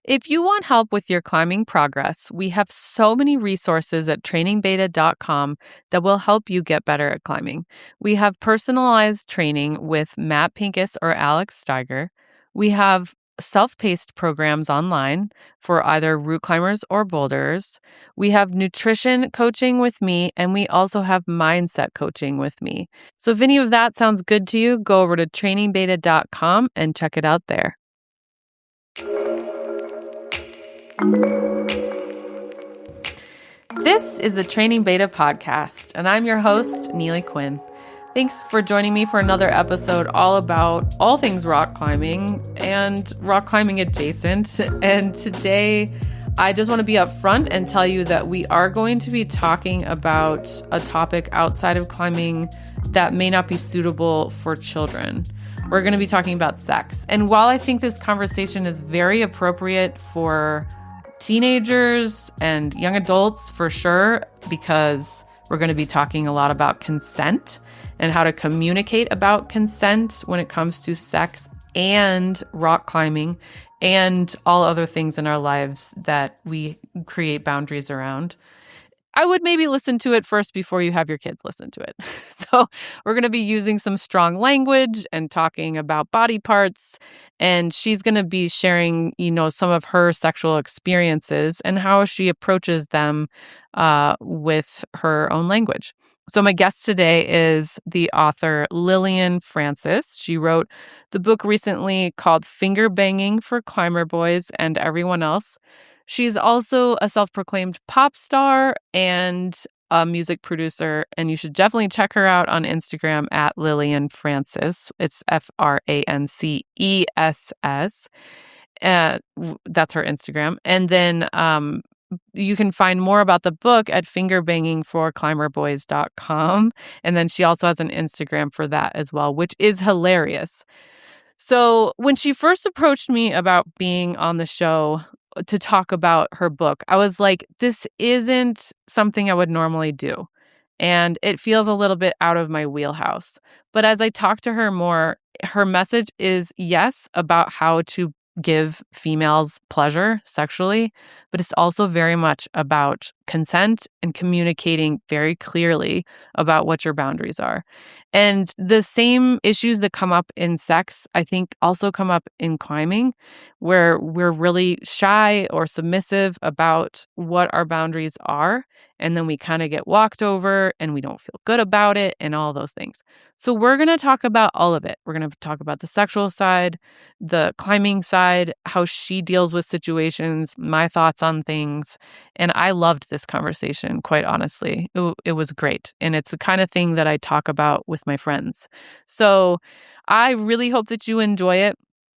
If you want help with your climbing progress, we have so many resources at trainingbeta.com that will help you get better at climbing. We have personalized training with Matt Pincus or Alex Steiger. We have self-paced programs online for either route climbers or boulders. We have nutrition coaching with me, and we also have mindset coaching with me. So if any of that sounds good to you, go over to trainingbeta.com and check it out there. This is the Training Beta podcast, and I'm your host, Neely Quinn. Thanks for joining me for another episode all about all things rock climbing and rock climbing adjacent. And today, I just want to be upfront and tell you that we are going to be talking about a topic outside of climbing that may not be suitable for children. We're going to be talking about sex. And while I think this conversation is very appropriate for teenagers and young adults for sure, because we're going to be talking a lot about consent and how to communicate about consent when it comes to sex and rock climbing and all other things in our lives that we create boundaries around. I would maybe listen to it first before you have your kids listen to it. So we're going to be using some strong language and talking about body parts. And she's going to be sharing, some of her sexual experiences and how she approaches them with her own language. So my guest today is the author Lillian Frances. She wrote the book recently called Finger Banging for Climber Boys and Everyone Else. She's also a self-proclaimed pop star and a music producer, and you should definitely check her out on Instagram at Lillian Frances. It's Frances. That's her Instagram. And then you can find more about the book at fingerbangingforclimberboys.com. And then she also has an Instagram for that as well, which is hilarious. So when she first approached me about being on the show to talk about her book, I was like, this isn't something I would normally do. And it feels a little bit out of my wheelhouse. But as I talk to her more, her message is, yes, about how to give females pleasure sexually, but it's also very much about consent and communicating very clearly about what your boundaries are. And the same issues that come up in sex, I think, also come up in climbing, where we're really shy or submissive about what our boundaries are. And then we kind of get walked over and we don't feel good about it and all those things. So we're going to talk about all of it. We're going to talk about the sexual side, the climbing side, how she deals with situations, my thoughts on things. And I loved this conversation, quite honestly. It was great. And it's the kind of thing that I talk about with my friends. So I really hope that you enjoy it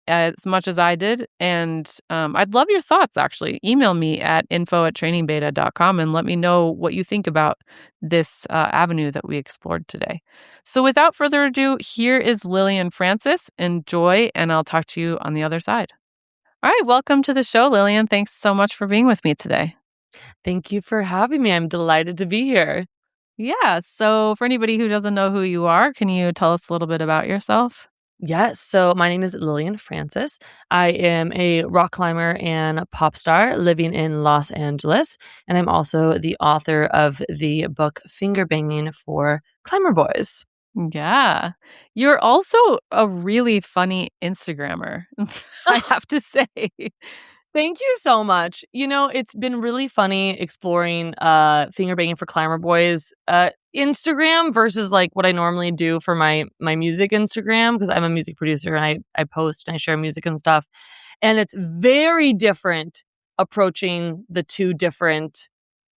as much as I did. And I'd love your thoughts, actually. Email me at info@trainingbeta.com and let me know what you think about this avenue that we explored today. So without further ado, here is Lillian Frances. Enjoy, and I'll talk to you on the other side. All right, welcome to the show, Lillian. Thanks so much for being with me today. Thank you for having me. I'm delighted to be here. Yeah, so for anybody who doesn't know who you are, can you tell us a little bit about yourself? Yes, so my name is Lillian Frances. I am a rock climber and pop star living in Los Angeles, and I'm also the author of the book Finger Banging for Climber Boys. Yeah. You're also a really funny Instagrammer, I have to say. Thank you so much. It's been really funny exploring Finger Banging for Climber Boys Instagram versus like what I normally do for my music Instagram, because I'm a music producer and I post and I share music and stuff. And it's very different approaching the two different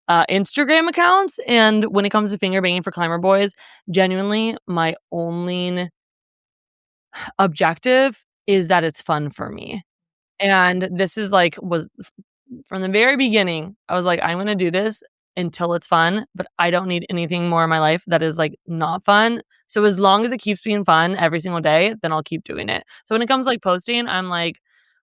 Instagram accounts. And when it comes to Finger Banging for Climber Boys, genuinely my only objective is that it's fun for me. And this is was from the very beginning, I was like, I'm going to do this until it's fun, but I don't need anything more in my life that is not fun. So as long as it keeps being fun every single day, then I'll keep doing it. So when it comes to posting, I'm like,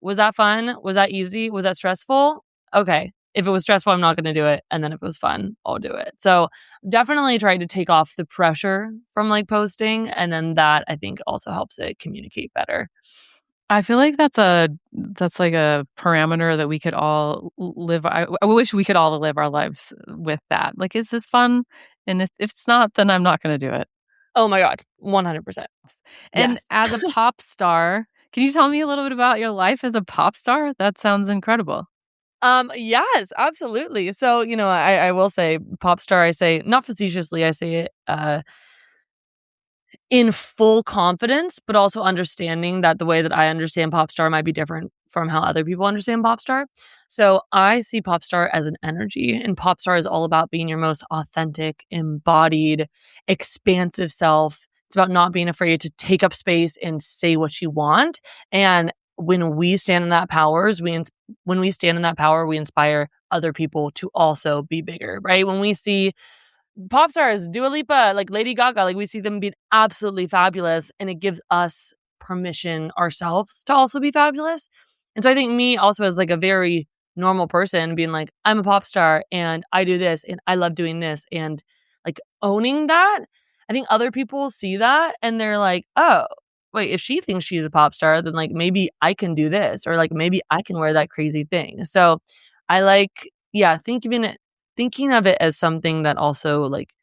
was that fun? Was that easy? Was that stressful? Okay. If it was stressful, I'm not going to do it. And then if it was fun, I'll do it. So definitely try to take off the pressure from posting. And then that I think also helps it communicate better. I feel like that's like a parameter that we could all live. I wish we could all live our lives with that. Like, is this fun? And if it's not, then I'm not going to do it. Oh my god, 100%. And Yes. as a pop star, can you tell me a little bit about your life as a pop star? That sounds incredible. Yes, absolutely. So, I will say pop star, I say not facetiously, I say it in full confidence, but also understanding that the way that I understand pop star might be different from how other people understand pop star. So I see pop star as an energy, and pop star is all about being your most authentic, embodied, expansive self. It's about not being afraid to take up space and say what you want. And when we stand in that when we stand in that power, we inspire other people to also be bigger, right? When we see pop stars, Dua Lipa, like Lady Gaga, like we see them being absolutely fabulous, and it gives us permission ourselves to also be fabulous. And so I think me also as like a very normal person being like, I'm a pop star and I do this and I love doing this and like owning that. I think other people see that and they're like, oh, wait, if she thinks she's a pop star, then like maybe I can do this or like maybe I can wear that crazy thing. So I like, yeah, thinking of it as something that also like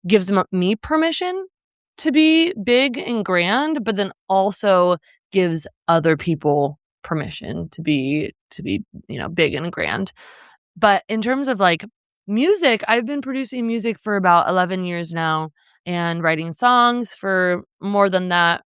gives me permission to be big and grand, but then also gives other people permission to be big and grand. But in terms of like music, I've been producing music for about 11 years now and writing songs for more than that.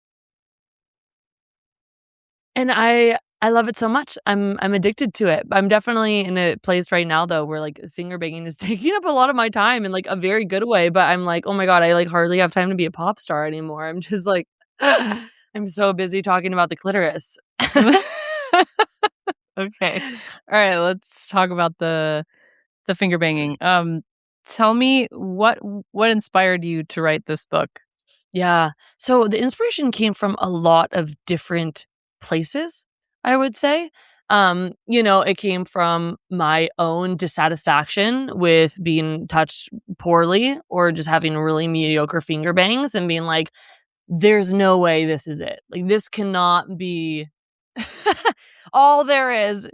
And I love it so much. I'm addicted to it. I'm definitely in a place right now though where like finger banging is taking up a lot of my time in like a very good way, but I'm like, "Oh my god, I like hardly have time to be a pop star anymore." I'm just like I'm so busy talking about the clitoris. Okay. All right, let's talk about the finger banging. Tell me what inspired you to write this book? Yeah. So the inspiration came from a lot of different places, I would say. It came from my own dissatisfaction with being touched poorly or just having really mediocre finger bangs and being like, there's no way this is it. Like, this cannot be all there is.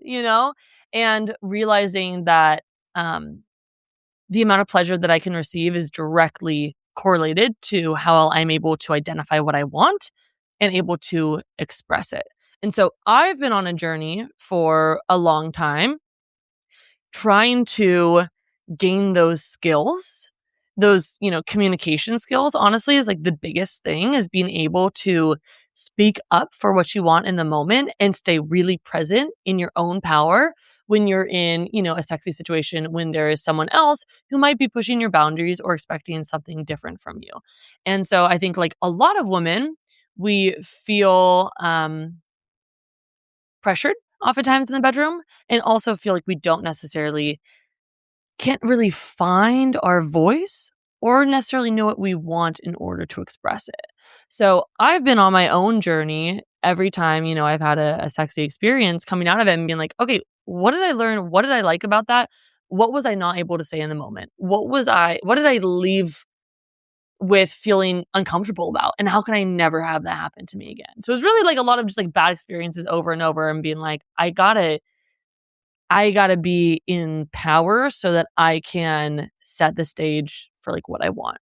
And realizing that um, the amount of pleasure that I can receive is directly correlated to how I'm able to identify what I want and able to express it. And so I've been on a journey for a long time trying to gain those skills, those communication skills, honestly, is like the biggest thing is being able to speak up for what you want in the moment and stay really present in your own power when you're in a sexy situation when there is someone else who might be pushing your boundaries or expecting something different from you. And so I think like a lot of women, we feel pressured oftentimes in the bedroom and also feel like we don't necessarily can't really find our voice or necessarily know what we want in order to express it. So I've been on my own journey every time I've had a sexy experience coming out of it and being like, okay, what did I learn? What did I like about that? What was I not able to say in the moment? What did I leave with feeling uncomfortable about? And how can I never have that happen to me again? So it's really like a lot of just like bad experiences over and over and being like, I gotta be in power so that I can set the stage for like what I want.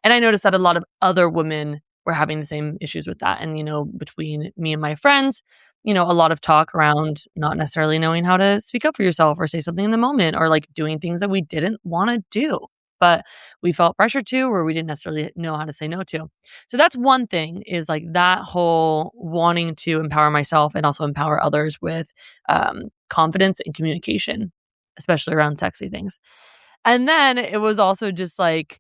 And I noticed that a lot of other women were having the same issues with that. And between me and my friends a lot of talk around not necessarily knowing how to speak up for yourself or say something in the moment or like doing things that we didn't want to do, but we felt pressure to or we didn't necessarily know how to say no to. So that's one thing is like that whole wanting to empower myself and also empower others with confidence and communication, especially around sexy things. And then it was also just like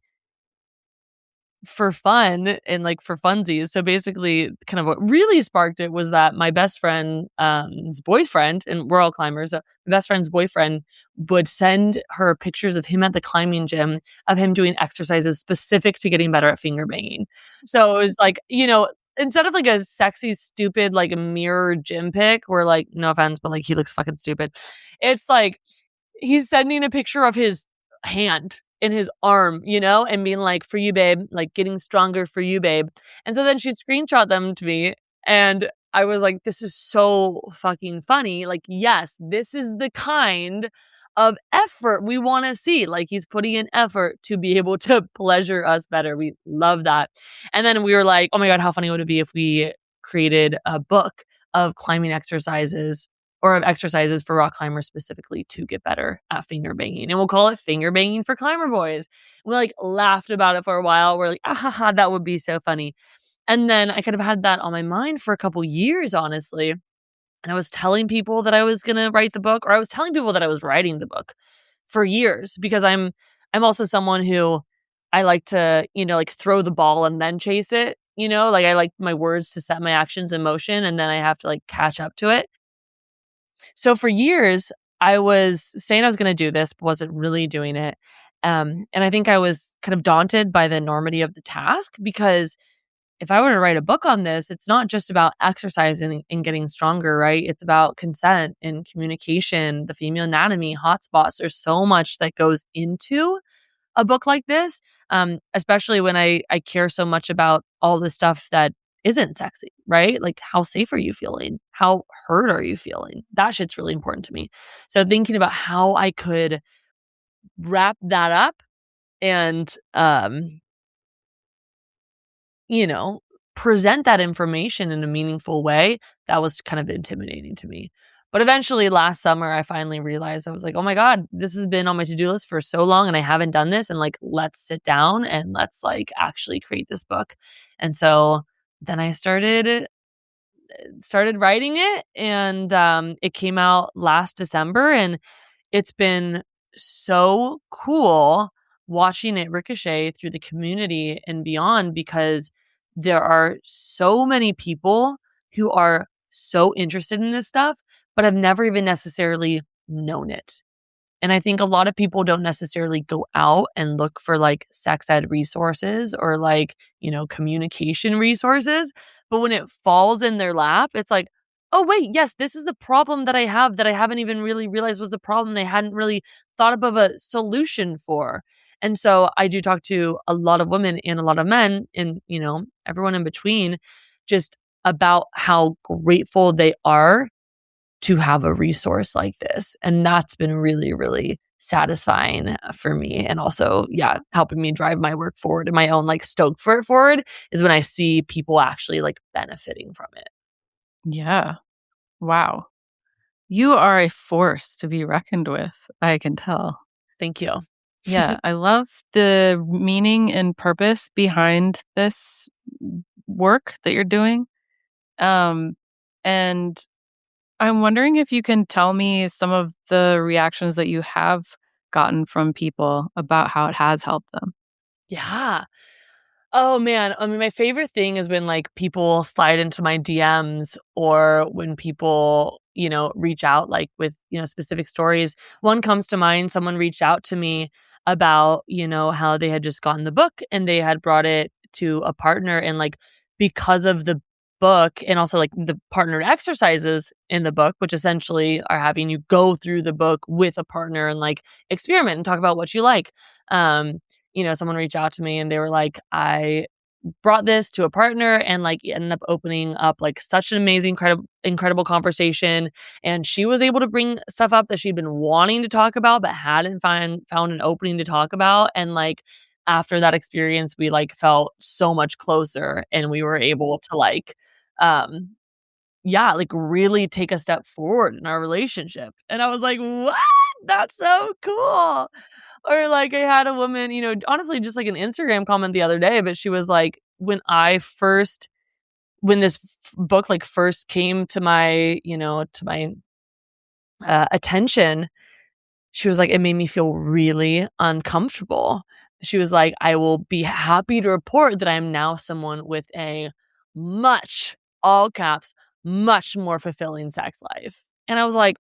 for fun and like for funsies. So basically, kind of what really sparked it was that my best friend's boyfriend, and we're all climbers, so my best friend's boyfriend would send her pictures of him at the climbing gym of him doing exercises specific to getting better at finger banging. So it was like instead of like a sexy, stupid, like a mirror gym pic where like, no offense, but like he looks fucking stupid. It's like he's sending a picture of his hand in his arm and being like, for you, babe, like getting stronger for you, babe. And so then she screenshot them to me. And I was like, this is so fucking funny. Like, yes, this is the kind of effort we want to see. Like, he's putting in effort to be able to pleasure us better. We love that. And then we were like, oh my God, how funny would it be if we created a book of climbing exercises or of exercises for rock climbers specifically to get better at finger banging. And we'll call it finger banging for climber boys. We like laughed about it for a while. We're like, ah, ha, ha, that would be so funny. And then I kind of had that on my mind for a couple years, honestly. And I was telling people that I was going to write the book, or I was telling people that I was writing the book for years, because I'm also someone who I like to, like throw the ball and then chase it, like I like my words to set my actions in motion, and then I have to like catch up to it. So for years, I was saying I was going to do this, but wasn't really doing it. And I think I was kind of daunted by the enormity of the task, because if I were to write a book on this, it's not just about exercising and getting stronger, right? It's about consent and communication, the female anatomy, hotspots. There's so much that goes into a book like this, especially when I care so much about all the stuff that isn't sexy, right? Like, how safe are you feeling? How hurt are you feeling? That shit's really important to me. So thinking about how I could wrap that up and, you know, present that information in a meaningful way, that was kind of intimidating to me. But eventually last summer, I finally realized, I was like, oh my God, this has been on my to-do list for so long and I haven't done this. And like, let's sit down and let's like actually create this book. And so then I started writing it, and it came out last December, and it's been so cool watching it ricochet through the community and beyond, because there are so many people who are so interested in this stuff, but have never even necessarily known it. And I think a lot of people don't necessarily go out and look for like sex ed resources or like, communication resources. But when it falls in their lap, it's like, oh, wait, yes, this is the problem that I have that I haven't even really realized was the problem. I hadn't really thought of a solution for. And so I do talk to a lot of women and a lot of men and, everyone in between, just about how grateful they are to have a resource like this. And that's been really, really satisfying for me. And also, yeah, helping me drive my work forward and my own like stoke for it forward is when I see people actually like benefiting from it. Yeah. Wow. You are a force to be reckoned with, I can tell. Thank you. Yeah, I love the meaning and purpose behind this work that you're doing. And I'm wondering if you can tell me some of the reactions that you have gotten from people about how it has helped them. Yeah. Oh man, I mean, my favorite thing is when like people slide into my DMs, or when people, reach out like with, specific stories. One comes to mind. Someone reached out to me about, how they had just gotten the book and they had brought it to a partner, and like because of the book and also like the partnered exercises in the book, which essentially are having you go through the book with a partner and like experiment and talk about what you like. Someone reached out to me and they were like, I brought this to a partner and like it ended up opening up like such an amazing, incredible conversation. And she was able to bring stuff up that she'd been wanting to talk about, but hadn't found an opening to talk about. And like after that experience, we like felt so much closer, and we were able to like, like really take a step forward in our relationship. And I was like, what? That's so cool. Or like I had a woman, honestly, just like an Instagram comment the other day, but she was like, when this book like first came to my, attention, she was like, it made me feel really uncomfortable. She was like, I will be happy to report that I am now someone with a much, all caps, much more fulfilling sex life. And I was like,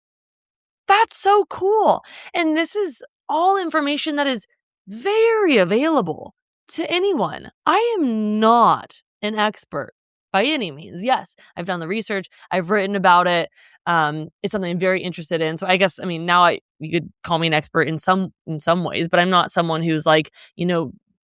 that's so cool. And this is all information that is very available to anyone. I am not an expert by any means. Yes, I've done the research. I've written about it. It's something I'm very interested in. So I guess, now you could call me an expert in some ways, but I'm not someone who's like,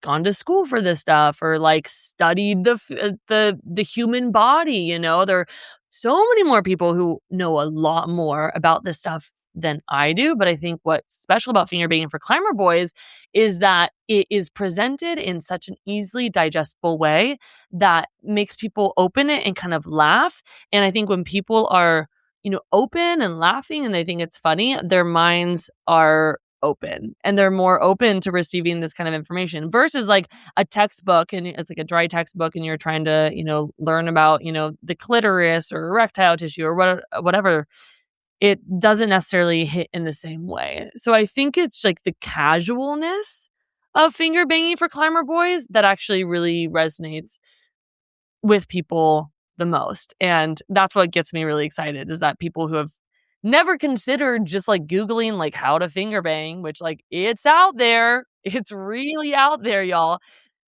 gone to school for this stuff or like studied the human body. There so many more people who know a lot more about this stuff than I do. But I think what's special about finger banging for climber boys is that it is presented in such an easily digestible way that makes people open it and kind of laugh. And I think when people are, open and laughing and they think it's funny, their minds are open and they're more open to receiving this kind of information versus like a textbook, and it's like a dry textbook and you're trying to, learn about, the clitoris or erectile tissue or whatever. It doesn't necessarily hit in the same way. So I think it's like the casualness of finger banging for climber boys that actually really resonates with people the most. And that's what gets me really excited, is that people who have never considered just like Googling like how to finger bang, which like it's out there. It's really out there, y'all.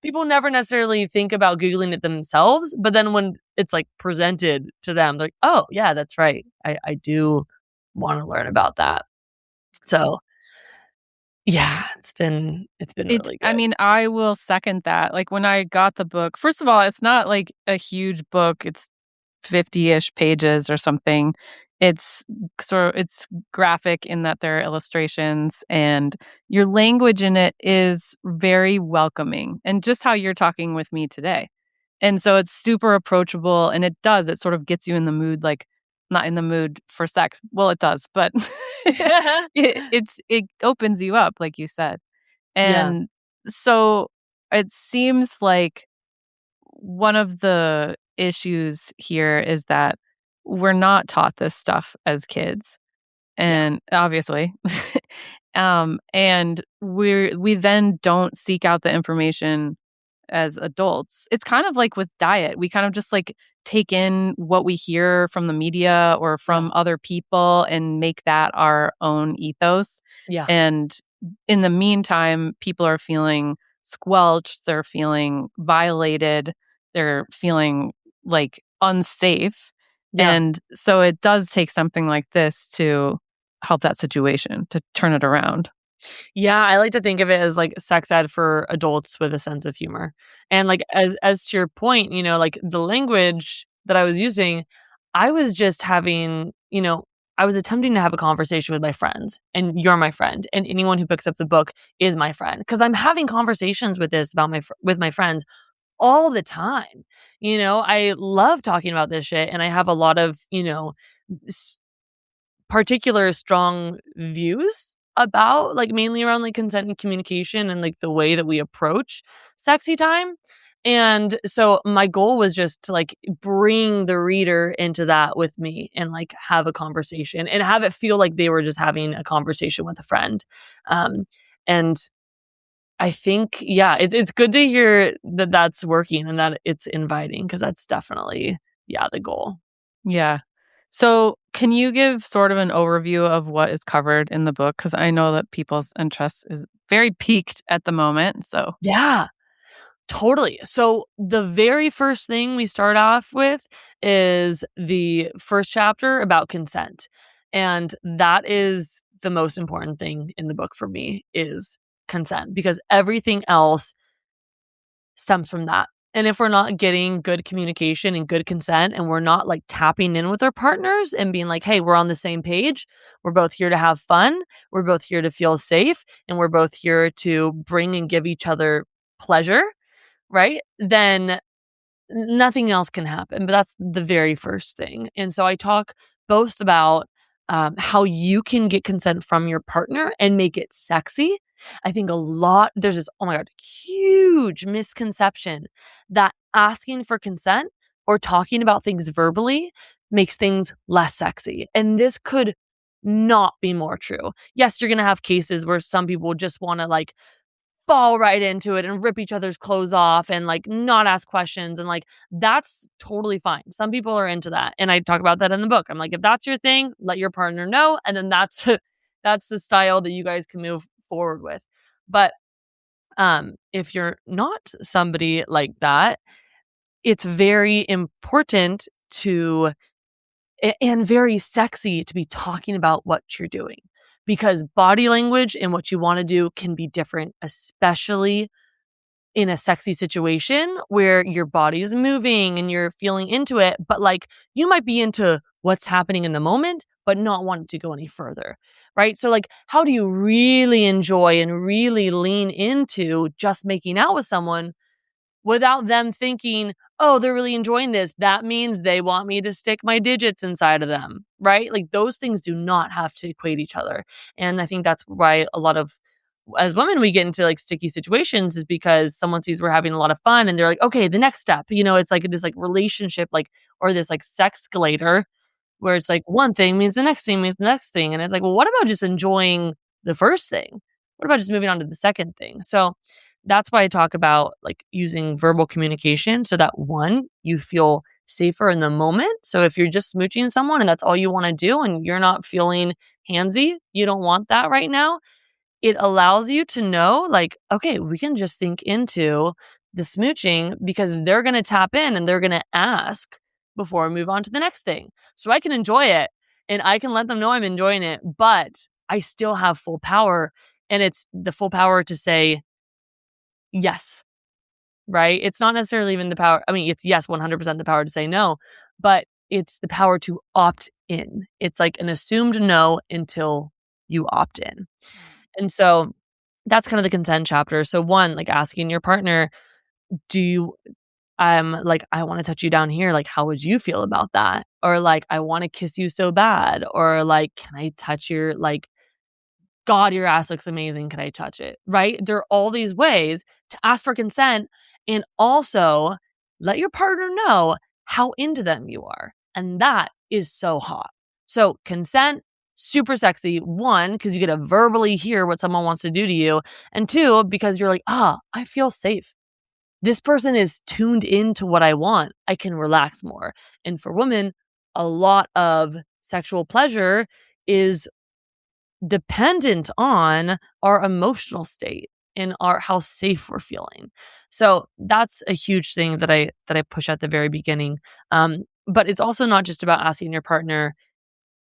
People never necessarily think about Googling it themselves, but then when it's like presented to them, they're like, oh yeah, that's right. I do want to learn about that. So yeah, it's been really I good. mean, I will second that. Like, when I got the book, first of all, it's not like a huge book. It's 50-ish pages or something. It's it's graphic in that there are illustrations, and your language in it is very welcoming, and just how you're talking with me today. And so it's super approachable, and it sort of gets you in the mood, like, not in the mood for sex. Well, it does, but it opens you up, like you said. Yeah, And so it seems like one of the issues here is that we're not taught this stuff as kids, yeah, and obviously, and we then don't seek out the information as adults. It's kind of like with diet. We kind of just like take in what we hear from the media or yeah, from other people and make that our own ethos. yeah, And in the meantime, people are feeling squelched, they're feeling violated, they're feeling like unsafe. yeah. And so it does take something like this to help that situation, to turn it around. Yeah, I like to think of it as like sex ed for adults with a sense of humor. And like as to your point, like the language that I was using, I was just having, I was attempting to have a conversation with my friends, and you're my friend, and anyone who picks up the book is my friend, because I'm having conversations with this about with my friends all the time. I love talking about this shit, and I have a lot of, particular strong views about, like, mainly around like consent and communication and like the way that we approach sexy time. And so my goal was just to like bring the reader into that with me and like have a conversation and have it feel like they were just having a conversation with a friend. And I think, yeah, it's good to hear that that's working and that it's inviting, because that's definitely, yeah, the goal. Yeah. So, can you give sort of an overview of what is covered in the book? Because I know that people's interest is very piqued at the moment. So, Yeah. Totally. So the very first thing we start off with is the first chapter about consent. And that is the most important thing in the book for me, is consent, because everything else stems from that. And if we're not getting good communication and good consent, and we're not like tapping in with our partners and being like, hey, we're on the same page, we're both here to have fun, we're both here to feel safe, and we're both here to bring and give each other pleasure, right? Then nothing else can happen. But that's the very first thing. And so I talk both about how you can get consent from your partner and make it sexy. I think there's this, oh my God, huge misconception that asking for consent or talking about things verbally makes things less sexy. And this could not be more true. Yes, you're going to have cases where some people just want to like fall right into it and rip each other's clothes off and like not ask questions, and like that's totally fine. Some people are into that, and I talk about that in the book. I'm like, if that's your thing, let your partner know, and then that's that's the style that you guys can move forward with. But if you're not somebody like that, it's very important to and very sexy to be talking about what you're doing, because body language and what you want to do can be different, especially in a sexy situation where your body is moving and you're feeling into it, but like you might be into what's happening in the moment, but not want to go any further, right? So like, how do you really enjoy and really lean into just making out with someone without them thinking, oh, they're really enjoying this. That means they want me to stick my digits inside of them, right? Like those things do not have to equate each other. And I think that's why a lot of, as women, we get into like sticky situations is because someone sees we're having a lot of fun and they're like, okay, the next step, it's like this like relationship, like, or this like sexcalator where it's like one thing means the next thing means the next thing. And it's like, well, what about just enjoying the first thing? What about just moving on to the second thing? So that's why I talk about like using verbal communication so that one, you feel safer in the moment. So if you're just smooching someone and that's all you want to do and you're not feeling handsy, you don't want that right now, it allows you to know like, okay, we can just sink into the smooching because they're going to tap in and they're going to ask before we move on to the next thing. So I can enjoy it and I can let them know I'm enjoying it, but I still have full power. And it's the full power to say yes, right? It's not necessarily even the power. I mean, it's yes, 100% the power to say no, but it's the power to opt in. It's like an assumed no until you opt in. And so that's kind of the consent chapter. So one, like asking your partner, do you like I want to touch you down here, like how would you feel about that? Or like I want to kiss you so bad, or like can I touch your like God, your ass looks amazing. Can I touch it? Right? There are all these ways to ask for consent and also let your partner know how into them you are. And that is so hot. So consent, super sexy. One, because you get to verbally hear what someone wants to do to you. And two, because you're like, I feel safe. This person is tuned into what I want. I can relax more. And for women, a lot of sexual pleasure is dependent on our emotional state and our how safe we're feeling. So that's a huge thing that I push at the very beginning. But it's also not just about asking your partner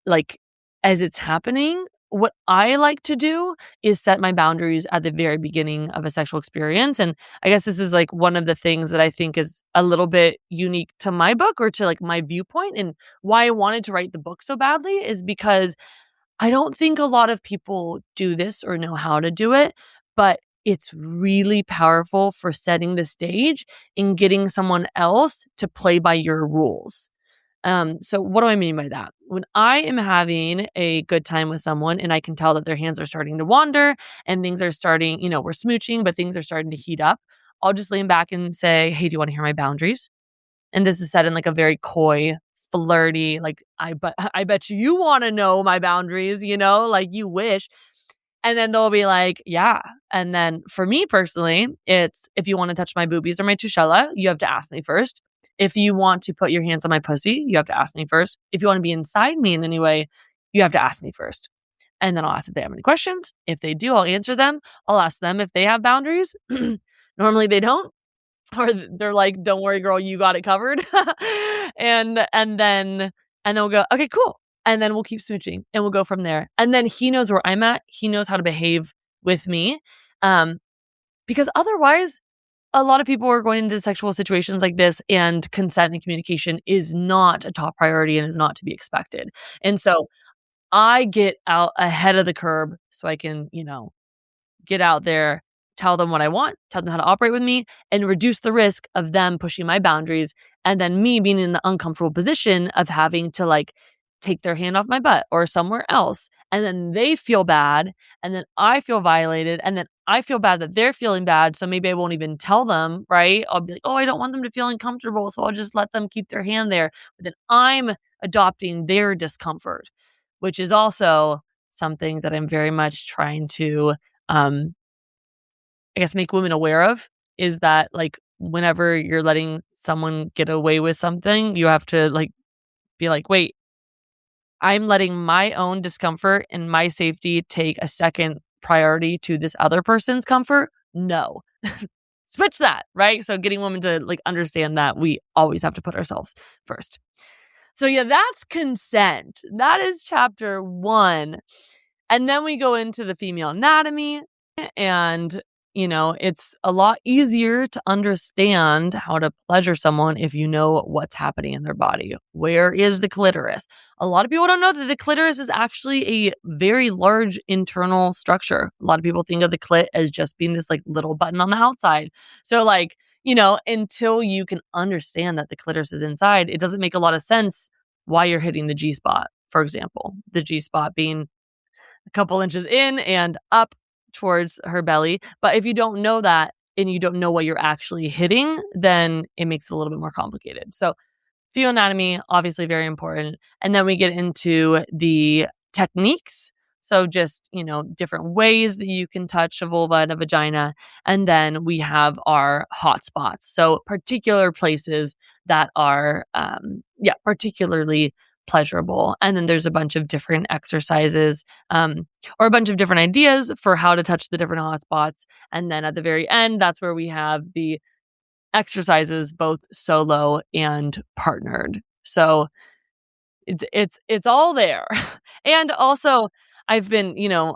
like as it's happening. What I like to do is set my boundaries at the very beginning of a sexual experience. And I guess this is like one of the things that I think is a little bit unique to my book or to like my viewpoint, and why I wanted to write the book so badly is because I don't think a lot of people do this or know how to do it, but it's really powerful for setting the stage and getting someone else to play by your rules. So what do I mean by that? When I am having a good time with someone and I can tell that their hands are starting to wander and things are starting, we're smooching, but things are starting to heat up, I'll just lean back and say, hey, do you want to hear my boundaries? And this is said in like a very coy, flirty, like, I bet you want to know my boundaries, like you wish. And then they'll be like, yeah. And then for me personally, it's if you want to touch my boobies or my tushella, you have to ask me first. If you want to put your hands on my pussy, you have to ask me first. If you want to be inside me in any way, you have to ask me first. And then I'll ask if they have any questions. If they do, I'll answer them. I'll ask them if they have boundaries. Normally they don't. Or they're like, don't worry, girl, you got it covered. and then we'll go, okay, cool. And then we'll keep smooching and we'll go from there. And then he knows where I'm at. He knows how to behave with me. Because otherwise, a lot of people are going into sexual situations like this and consent and communication is not a top priority and is not to be expected. And so I get out ahead of the curb so I can, get out there, tell them what I want, tell them how to operate with me, and reduce the risk of them pushing my boundaries and then me being in the uncomfortable position of having to like take their hand off my butt or somewhere else. And then they feel bad. And then I feel violated. And then I feel bad that they're feeling bad. So maybe I won't even tell them, right? I'll be like, oh, I don't want them to feel uncomfortable. So I'll just let them keep their hand there. But then I'm adopting their discomfort, which is also something that I'm very much trying to I guess make women aware of, is that like whenever you're letting someone get away with something, you have to like be like, wait, I'm letting my own discomfort and my safety take a second priority to this other person's comfort. No. Switch that, right? So getting women to like understand that we always have to put ourselves first. So yeah, that's consent. That is chapter 1. And then we go into the female anatomy and It's a lot easier to understand how to pleasure someone if you know what's happening in their body. Where is the clitoris? A lot of people don't know that the clitoris is actually a very large internal structure. A lot of people think of the clit as just being this like little button on the outside. So like, until you can understand that the clitoris is inside, it doesn't make a lot of sense why you're hitting the G spot, for example. The G spot being a couple inches in and up towards her belly. But if you don't know that and you don't know what you're actually hitting, then it makes it a little bit more complicated. So, fetal anatomy, obviously very important. And then we get into the techniques. So, just, different ways that you can touch a vulva and a vagina. And then we have our hot spots. So, particular places that are, particularly pleasurable. And then there's a bunch of different exercises or a bunch of different ideas for how to touch the different hot spots. And then at the very end, that's where we have the exercises, both solo and partnered. So it's all there. And also I've been, now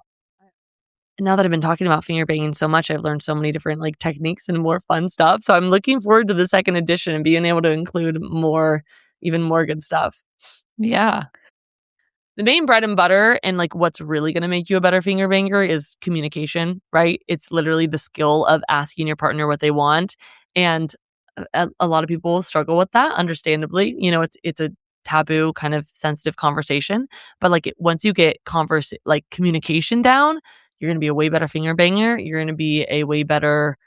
that I've been talking about finger banging so much, I've learned so many different like techniques and more fun stuff. So I'm looking forward to the second edition and being able to include even more good stuff. Yeah. The main bread and butter and like what's really going to make you a better finger banger is communication, right? It's literally the skill of asking your partner what they want. And a lot of people struggle with that, understandably. It's a taboo kind of sensitive conversation, but like once you get communication down, you're going to be a way better finger banger. You're going to be a way better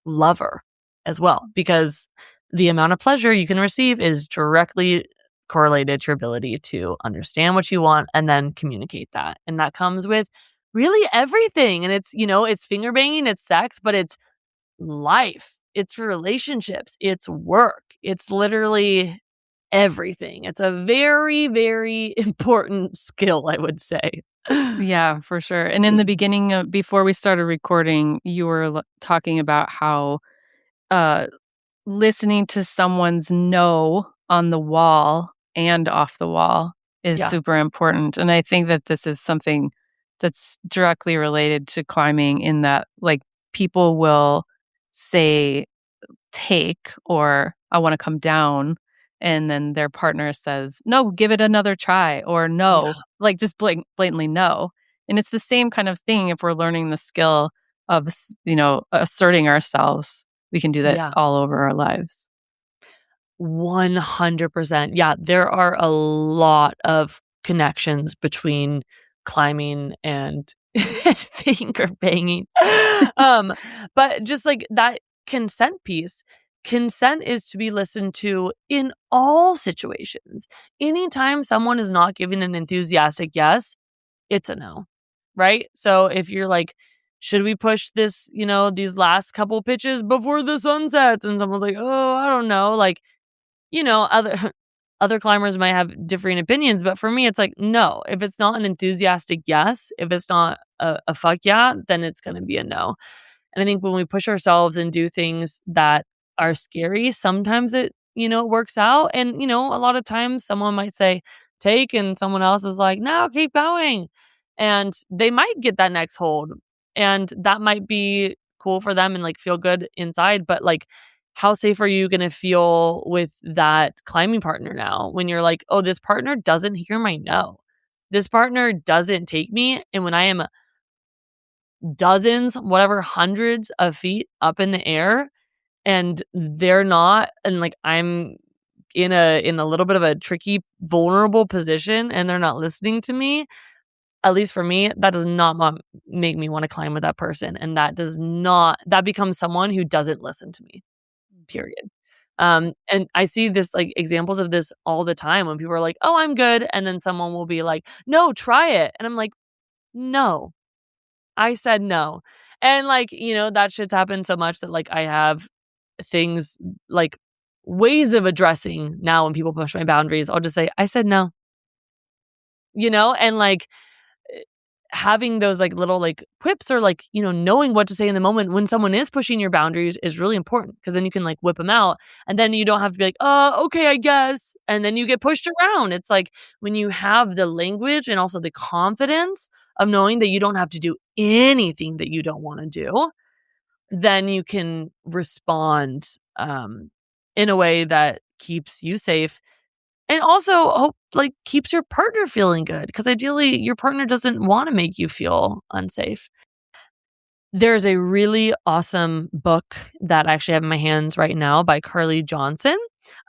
lover as well, because the amount of pleasure you can receive is directly correlated to your ability to understand what you want and then communicate that. And that comes with really everything. And it's finger banging, it's sex, but it's life, it's relationships, it's work. It's literally everything. It's a very, very important skill, I would say. Yeah, for sure. And in the beginning, before we started recording, you were talking about how uh, listening to someone's no on the wall and off the wall is Yeah. super important. And I think that this is something that's directly related to climbing in that, like, people will say, take, or I want to come down. And then their partner says, no, give it another try, or Yeah. no, like just blatantly no. And it's the same kind of thing if we're learning the skill of, asserting ourselves. We can do that Yeah. all over our lives. 100%. Yeah, there are a lot of connections between climbing and finger banging. But just like that consent piece, consent is to be listened to in all situations. Anytime someone is not giving an enthusiastic yes, it's a no, right? So if you're like, should we push this, these last couple pitches before the sun sets? And someone's like, oh, I don't know. Like, other other climbers might have differing opinions, but for me, it's like, no. If it's not an enthusiastic yes, if it's not a fuck yeah, then it's going to be a no. And I think when we push ourselves and do things that are scary, sometimes it works out. And, a lot of times someone might say, take, and someone else is like, no, keep going. And they might get that next hold. And that might be cool for them and like feel good inside. But like, how safe are you going to feel with that climbing partner now when you're like, oh, this partner doesn't hear my no. This partner doesn't take me. And when I am dozens, whatever, hundreds of feet up in the air and they're not, and like I'm in a little bit of a tricky, vulnerable position and they're not listening to me, at least for me, that does not make me want to climb with that person. And that becomes someone who doesn't listen to me, period. And I see this like examples of this all the time when people are like, oh, I'm good. And then someone will be like, no, try it. And I'm like, no, I said no. And like, that shit's happened so much that like I have things like ways of addressing now when people push my boundaries. I'll just say, I said no, and like, having those like little like quips or like, knowing what to say in the moment when someone is pushing your boundaries is really important, because then you can like whip them out, and then you don't have to be like, okay, I guess. And then you get pushed around. It's like when you have the language and also the confidence of knowing that you don't have to do anything that you don't want to do, then you can respond in a way that keeps you safe and also keeps your partner feeling good, because ideally your partner doesn't want to make you feel unsafe. There's a really awesome book that I actually have in my hands right now by Carly Johnson,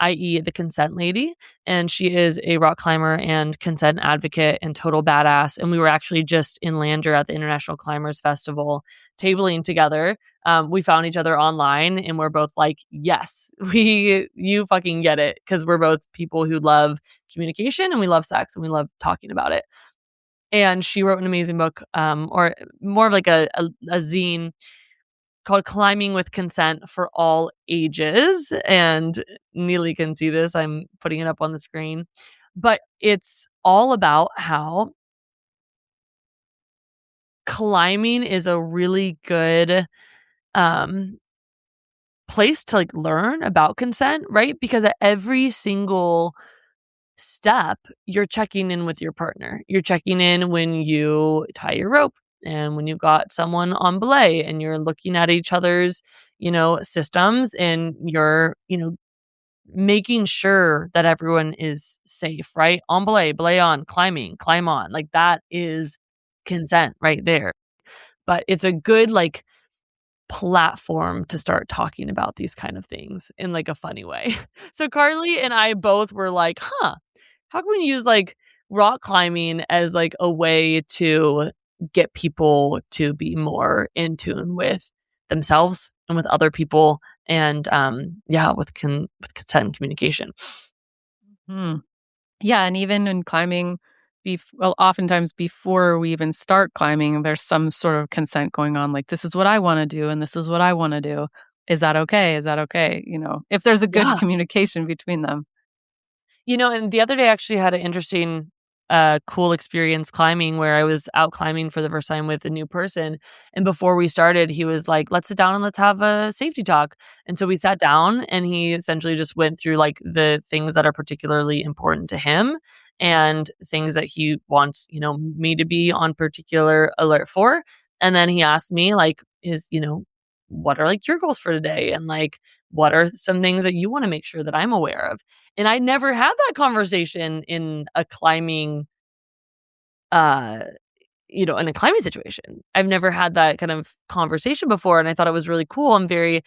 i.e. The Consent Lady. And she is a rock climber and consent advocate and total badass. And we were actually just in Lander at the International Climbers Festival tabling together. We found each other online and we're both like, yes, you fucking get it. Because we're both people who love communication and we love sex and we love talking about it. And she wrote an amazing book, or more of like a zine called Climbing with Consent for All Ages. And Neely can see this. I'm putting it up on the screen. But it's all about how climbing is a really good place to like learn about consent, right? Because at every single step, you're checking in with your partner. You're checking in when you tie your rope and when you've got someone on belay, and you're looking at each other's, systems, and you're, making sure that everyone is safe, right? On belay on, climbing, climb on. Like that is consent right there. But it's a good like platform to start talking about these kind of things in like a funny way. So Carly and I both were like, how can we use like rock climbing as like a way to get people to be more in tune with themselves and with other people, and with consent and communication. Hmm. Yeah, and even in climbing, oftentimes before we even start climbing, there's some sort of consent going on, like, "This is what I wanna do, and this is what I wanna do. Is that okay? Is that okay?" If there's a good Yeah. communication between them. And the other day I actually had an interesting, cool experience climbing, where I was out climbing for the first time with a new person. And before we started, he was like, let's sit down and let's have a safety talk. And so we sat down and he essentially just went through like the things that are particularly important to him and things that he wants, me to be on particular alert for. And then he asked me like, what are like your goals for today? And like, what are some things that you want to make sure that I'm aware of? And I never had that conversation in a climbing, uh, in a climbing situation. I've never had that kind of conversation before. And I thought it was really cool and very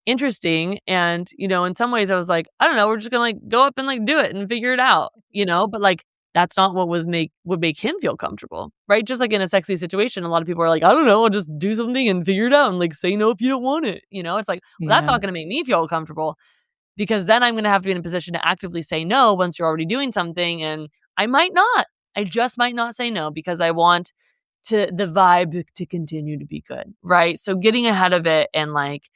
interesting. And, in some ways I was like, I don't know, we're just gonna like go up and like do it and figure it out, but like that's not what would make him feel comfortable. Right. Just like in a sexy situation, a lot of people are like, I don't know, I'll just do something and figure it out and like say no if you don't want it. It's like, well, that's Yeah. not gonna make me feel comfortable, because then I'm going to have to be in a position to actively say no once you're already doing something. And I just might not say no, because I want the vibe to continue to be good. Right. So getting ahead of it and like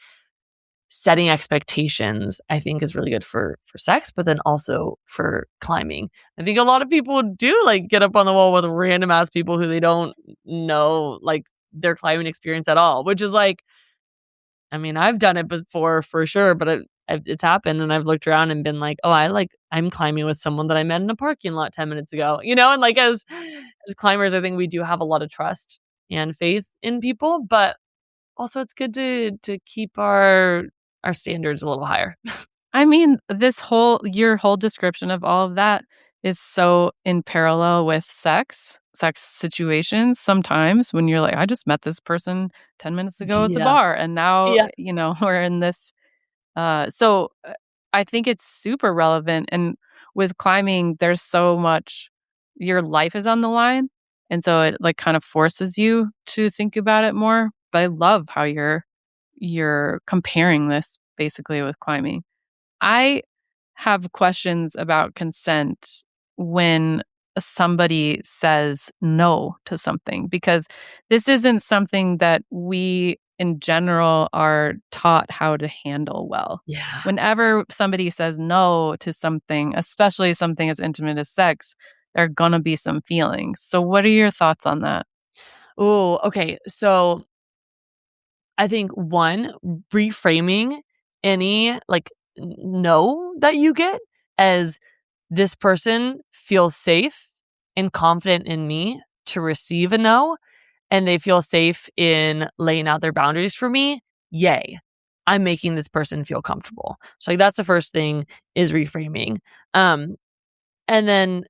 setting expectations, I think is really good for sex, but then also for climbing. I think a lot of people do like get up on the wall with random ass people who they don't know like their climbing experience at all, which is like, I mean, I've done it before for sure, but it's happened, and I've looked around and been like, "Oh, I'm climbing with someone that I met in a parking lot 10 minutes ago," And like as climbers, I think we do have a lot of trust and faith in people, but also it's good to keep our standards a little higher. I mean, your whole description of all of that is so in parallel with sex situations sometimes when you're like, "I just met this person 10 minutes ago at the Yeah. bar, and now, Yeah. we're in this." I think it's super relevant, and with climbing, there's so much your life is on the line, and so it, like, kind of forces you to think about it more, but I love how you're comparing this basically with climbing. I have questions about consent when somebody says no to something, because this isn't something that we in general are taught how to handle well. Yeah. Whenever somebody says no to something, especially something as intimate as sex, there are gonna be some feelings. So what are your thoughts on that? Oh, okay. So I think one, reframing any no that you get as this person feels safe and confident in me to receive a no, and they feel safe in laying out their boundaries for me. Yay. I'm making this person feel comfortable. So like that's the first thing is reframing. Um and then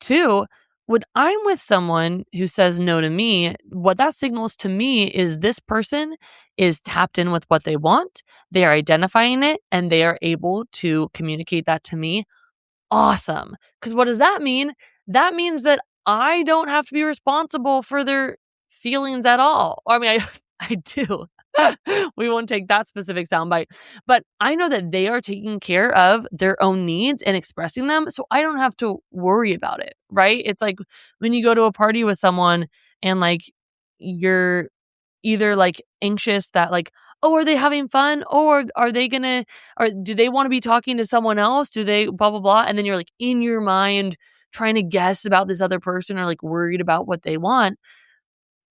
two, when I'm with someone who says no to me, what that signals to me is this person is tapped in with what they want. They are identifying it and they are able to communicate that to me. Awesome. Because what does that mean? That means that I don't have to be responsible for their feelings at all. Or, I mean, I do. We won't take that specific soundbite, but I know that they are taking care of their own needs and expressing them. So I don't have to worry about it. Right. It's like when you go to a party with someone and like you're either like anxious that like, oh, are they having fun? Or are they gonna, or do they want to be talking to someone else? Do they blah, blah, blah? And then you're like in your mind trying to guess about this other person or like worried about what they want.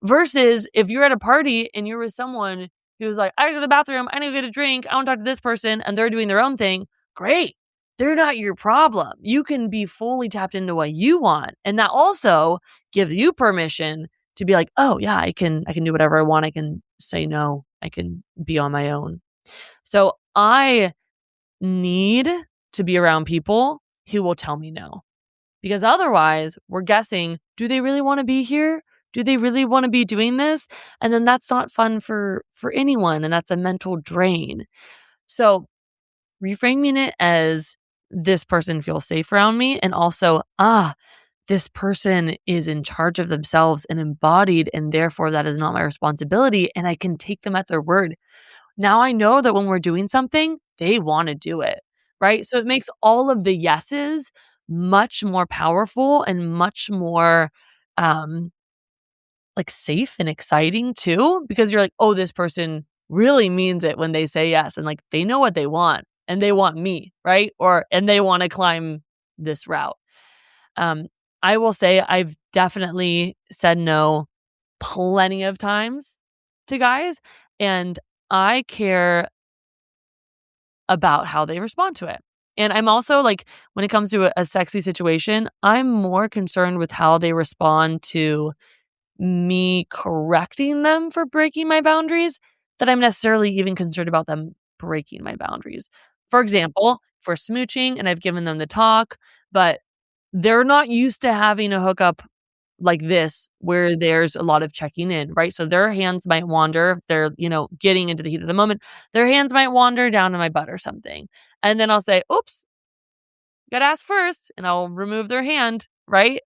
Versus if you're at a party and you're with someone who's like, I gotta go to the bathroom, I need to get a drink, I want to talk to this person, and they're doing their own thing, great. They're not your problem. You can be fully tapped into what you want. And that also gives you permission to be like, oh yeah, I can do whatever I want. I can say no. I can be on my own. So I need to be around people who will tell me no. Because otherwise, we're guessing, do they really want to be here? Do they really want to be doing this? And then that's not fun for anyone, and that's a mental drain. So, reframing it as this person feels safe around me, and also, this person is in charge of themselves and embodied, and therefore that is not my responsibility, and I can take them at their word. Now I know that when we're doing something, they want to do it, right? So it makes all of the yeses much more powerful and much more um like safe and exciting too, because you're like, oh, this person really means it when they say yes, and like they know what they want and they want me, right? Or and they want to climb this route. Um I will say I've definitely said no plenty of times to guys, and I care about how they respond to it. And I'm also like, when it comes to a sexy situation, I'm more concerned with how they respond to me correcting them for breaking my boundaries that I'm necessarily even concerned about them breaking my boundaries. For example, if we're smooching and I've given them the talk, but they're not used to having a hookup like this where there's a lot of checking in, right? So their hands might wander if they're, getting into the heat of the moment. Their hands might wander down to my butt or something. And then I'll say, oops, gotta ask first. And I'll remove their hand, right?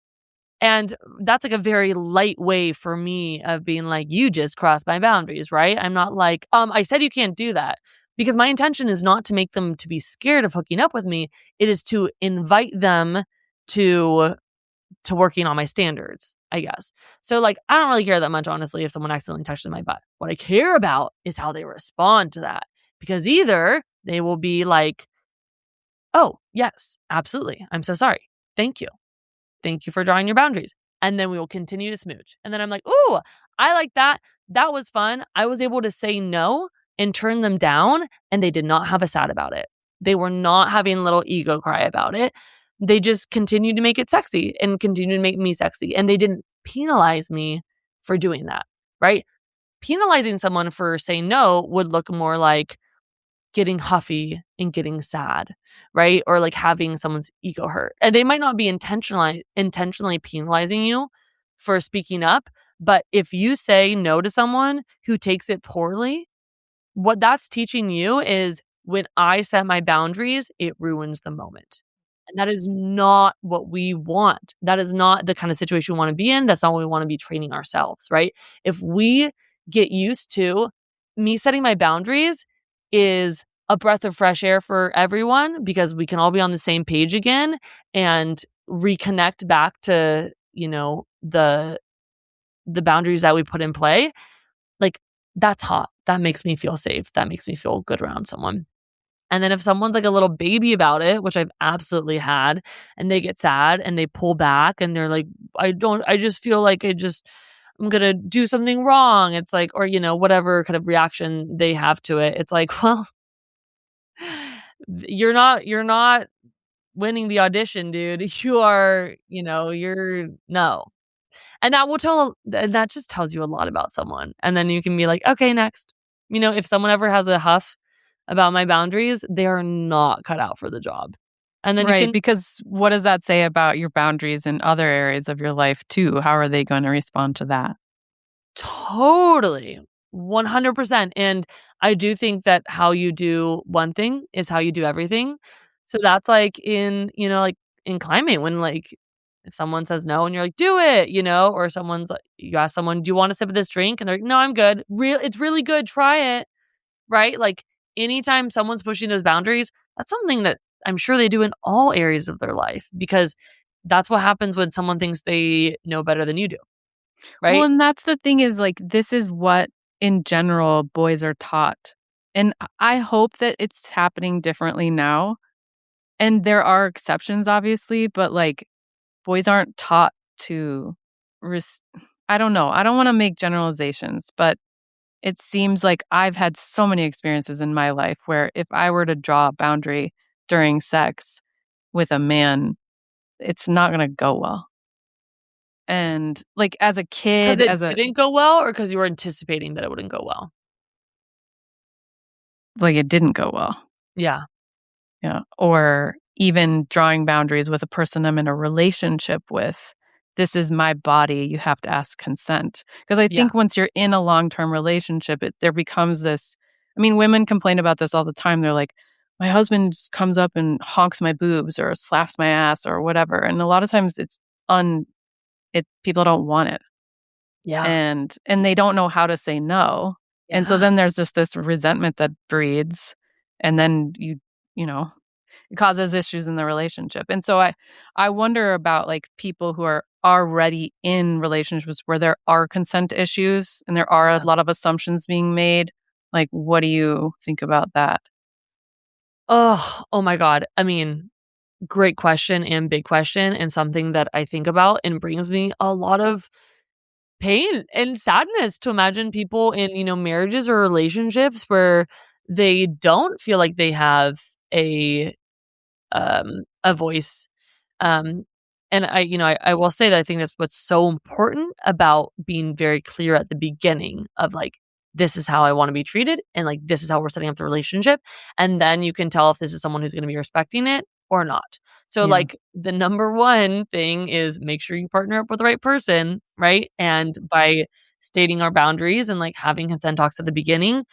And that's like a very light way for me of being like, you just crossed my boundaries, right? I'm not like, I said you can't do that. Because my intention is not to make them to be scared of hooking up with me. It is to invite them to working on my standards, I guess. So like, I don't really care that much, honestly, if someone accidentally touches my butt. What I care about is how they respond to that. Because either they will be like, oh, yes, absolutely. I'm so sorry. Thank you. Thank you for drawing your boundaries. And then we will continue to smooch. And then I'm like, ooh, I like that. That was fun. I was able to say no and turn them down, and they did not have a sad about it. They were not having a little ego cry about it. They just continued to make it sexy and continued to make me sexy. And they didn't penalize me for doing that, right? Penalizing someone for saying no would look more like getting huffy and getting sad, right? Or like having someone's ego hurt. And they might not be intentionally penalizing you for speaking up, but if you say no to someone who takes it poorly, what that's teaching you is when I set my boundaries, it ruins the moment. And that is not what we want. That is not the kind of situation we want to be in. That's not what we want to be training ourselves, right? If we get used to me setting my boundaries is a breath of fresh air for everyone because we can all be on the same page again and reconnect back to, the boundaries that we put in play. Like that's hot. That makes me feel safe. That makes me feel good around someone. And then if someone's like a little baby about it, which I've absolutely had, and they get sad and they pull back and they're like, I just feel like I'm going to do something wrong. It's like, or, whatever kind of reaction they have to it. It's like, well, you're not winning the audition, dude. You are, you're no. And that just tells you a lot about someone. And then you can be like, okay, next. If someone ever has a huff about my boundaries, they are not cut out for the job. And then you Right, can because what does that say about your boundaries in other areas of your life too? How are they gonna respond to that? totally 100%. And I do think that how you do one thing is how you do everything. So that's like like in climbing when like if someone says no and you're like, do it, or someone's like, you ask someone, do you want a sip of this drink? And they're like, no, I'm good. It's really good. Try it. Right? Like anytime someone's pushing those boundaries, that's something that I'm sure they do in all areas of their life because that's what happens when someone thinks they know better than you do. Well, Right? and that's the thing is, like, this is what, in general, boys are taught, and I hope that it's happening differently now, and there are exceptions, obviously, but, like, boys aren't taught to res I don't know, I don't wanna make generalizations, but it seems like I've had so many experiences in my life where if I were to draw a boundary during sex with a man, it's not gonna go well. And, like, as a Because kid, it as a didn't go well or because you were anticipating that it wouldn't go well? like, it didn't go well. Yeah. Yeah. Or even drawing boundaries with a person I'm in a relationship with. This is my body. You have to ask consent. Because I Yeah. think once you're in a long term relationship, there becomes this. I mean, women complain about this all the time. They're like, my husband just comes up and honks my boobs or slaps my ass or whatever. And a lot of times people don't want it. Yeah. And they don't know how to say no. And so Yeah. then there's just this resentment that breeds. And then you know, it causes issues in the relationship. And so I wonder about, like, people who are already in relationships where there are consent issues and there are a Yeah. lot of assumptions being made. Like, what do you think about that? Oh my god. I mean, great question and big question and something that I think about and brings me a lot of pain and sadness to imagine people in, marriages or relationships where they don't feel like they have a voice. Um, and I will say that I think that's what's so important about being very clear at the beginning of like, this is how I want to be treated, and like, this is how we're setting up the relationship. And then you can tell if this is someone who's going to be respecting it or not. So, Yeah. like, the number one thing is make sure you partner up with the right person, right? And by stating our boundaries and like having consent talks at the beginning,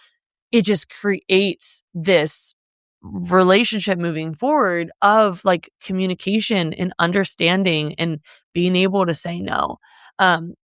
it just creates this relationship moving forward of like communication and understanding and being able to say no. Um,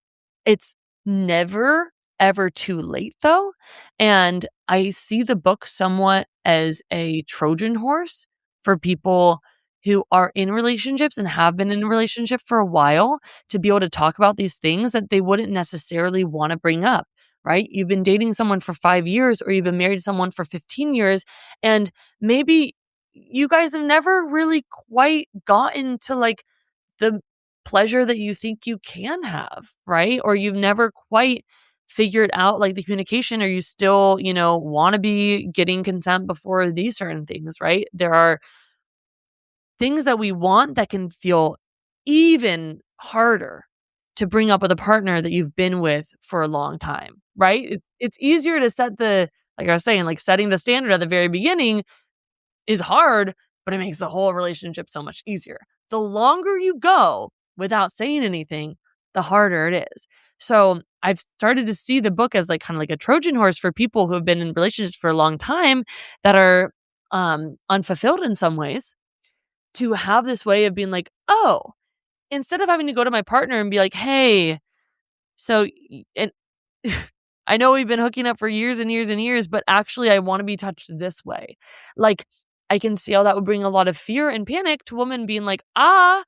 it's never ever too late though. And I see the book somewhat as a Trojan horse for people who are in relationships and have been in a relationship for a while to be able to talk about these things that they wouldn't necessarily want to bring up, right? You've been dating someone for 5 years or you've been married to someone for 15 years, and maybe you guys have never really quite gotten to like the pleasure that you think you can have, right? Or you've never quite figured out like the communication, or you still, want to be getting consent before these certain things, right? There are things that we want that can feel even harder to bring up with a partner that you've been with for a long time, right? It's easier to set the like I was saying, like setting the standard at the very beginning is hard, but it makes the whole relationship so much easier. The longer you go without saying anything, the harder it is. So I've started to see the book as like kind of like a Trojan horse for people who have been in relationships for a long time that are unfulfilled in some ways, to have this way of being like, oh, instead of having to go to my partner and be like, hey, so, and I know we've been hooking up for years and years and years, but actually I want to be touched this way. Like, I can see how that would bring a lot of fear and panic to women being like, how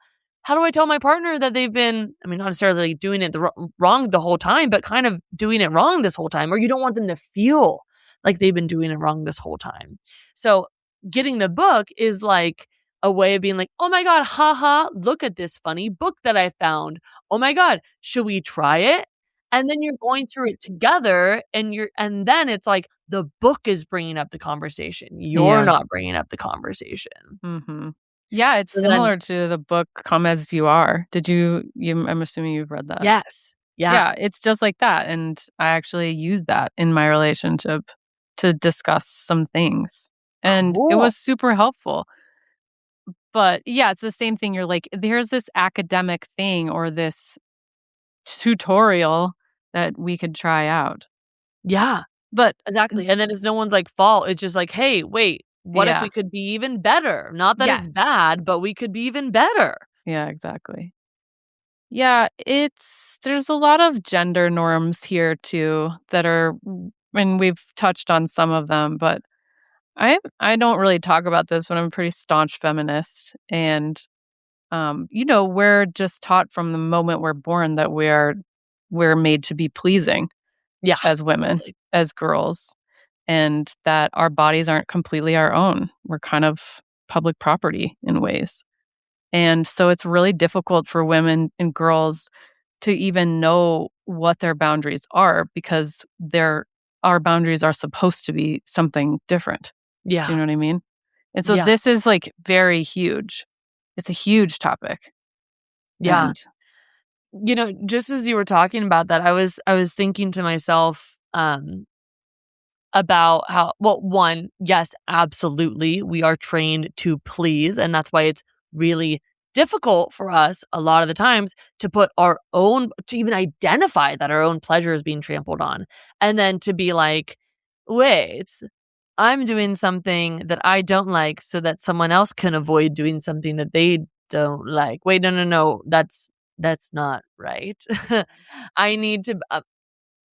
do I tell my partner that they've been, I mean, not necessarily doing it wrong the whole time, but kind of doing it wrong this whole time, or you don't want them to feel like they've been doing it wrong this whole time. So getting the book is like a way of being like, oh my God, haha, look at this funny book that I found. Oh my God, should we try it? And then you're going through it together and then it's like the book is bringing up the conversation. You're Yeah. not bringing up the conversation. Mhm. Yeah, it's So then similar to the book Come As You Are. Did you I'm assuming you've read that. yes. Yeah. Yeah, it's just like that, and I actually used that in my relationship to discuss some things, and it Cool. was super helpful. But, yeah, it's the same thing, you're like, there's this academic thing or this tutorial that we could try out. Yeah. But Exactly, and then it's no one's, like, fault, it's just like, "Hey, wait, what if yeah. we could be even better?" Not that it's Yes. bad, but we could be even better. Yeah, exactly. Yeah, there's a lot of gender norms here too that are and we've touched on some of them, but I don't really talk about this, but I'm a pretty staunch feminist and we're just taught from the moment we're born that we're made to be pleasing Yeah, as women, totally. as girls, and that our bodies aren't completely our own. We're kind of public property in ways. And so it's really difficult for women and girls to even know what their boundaries are because our boundaries are supposed to be something different. Do Yeah, you know what I mean? And so yeah, this is like very huge. It's a huge topic. yeah. And Just as you were talking about that, I was thinking to myself, about how well, one, yes, absolutely, we are trained to please, and that's why it's really difficult for us a lot of the times to even identify that our own pleasure is being trampled on, and then to be like, "Wait, I'm doing something that I don't like so that someone else can avoid doing something that they don't like. Wait, no, no, no, that's not right. I need to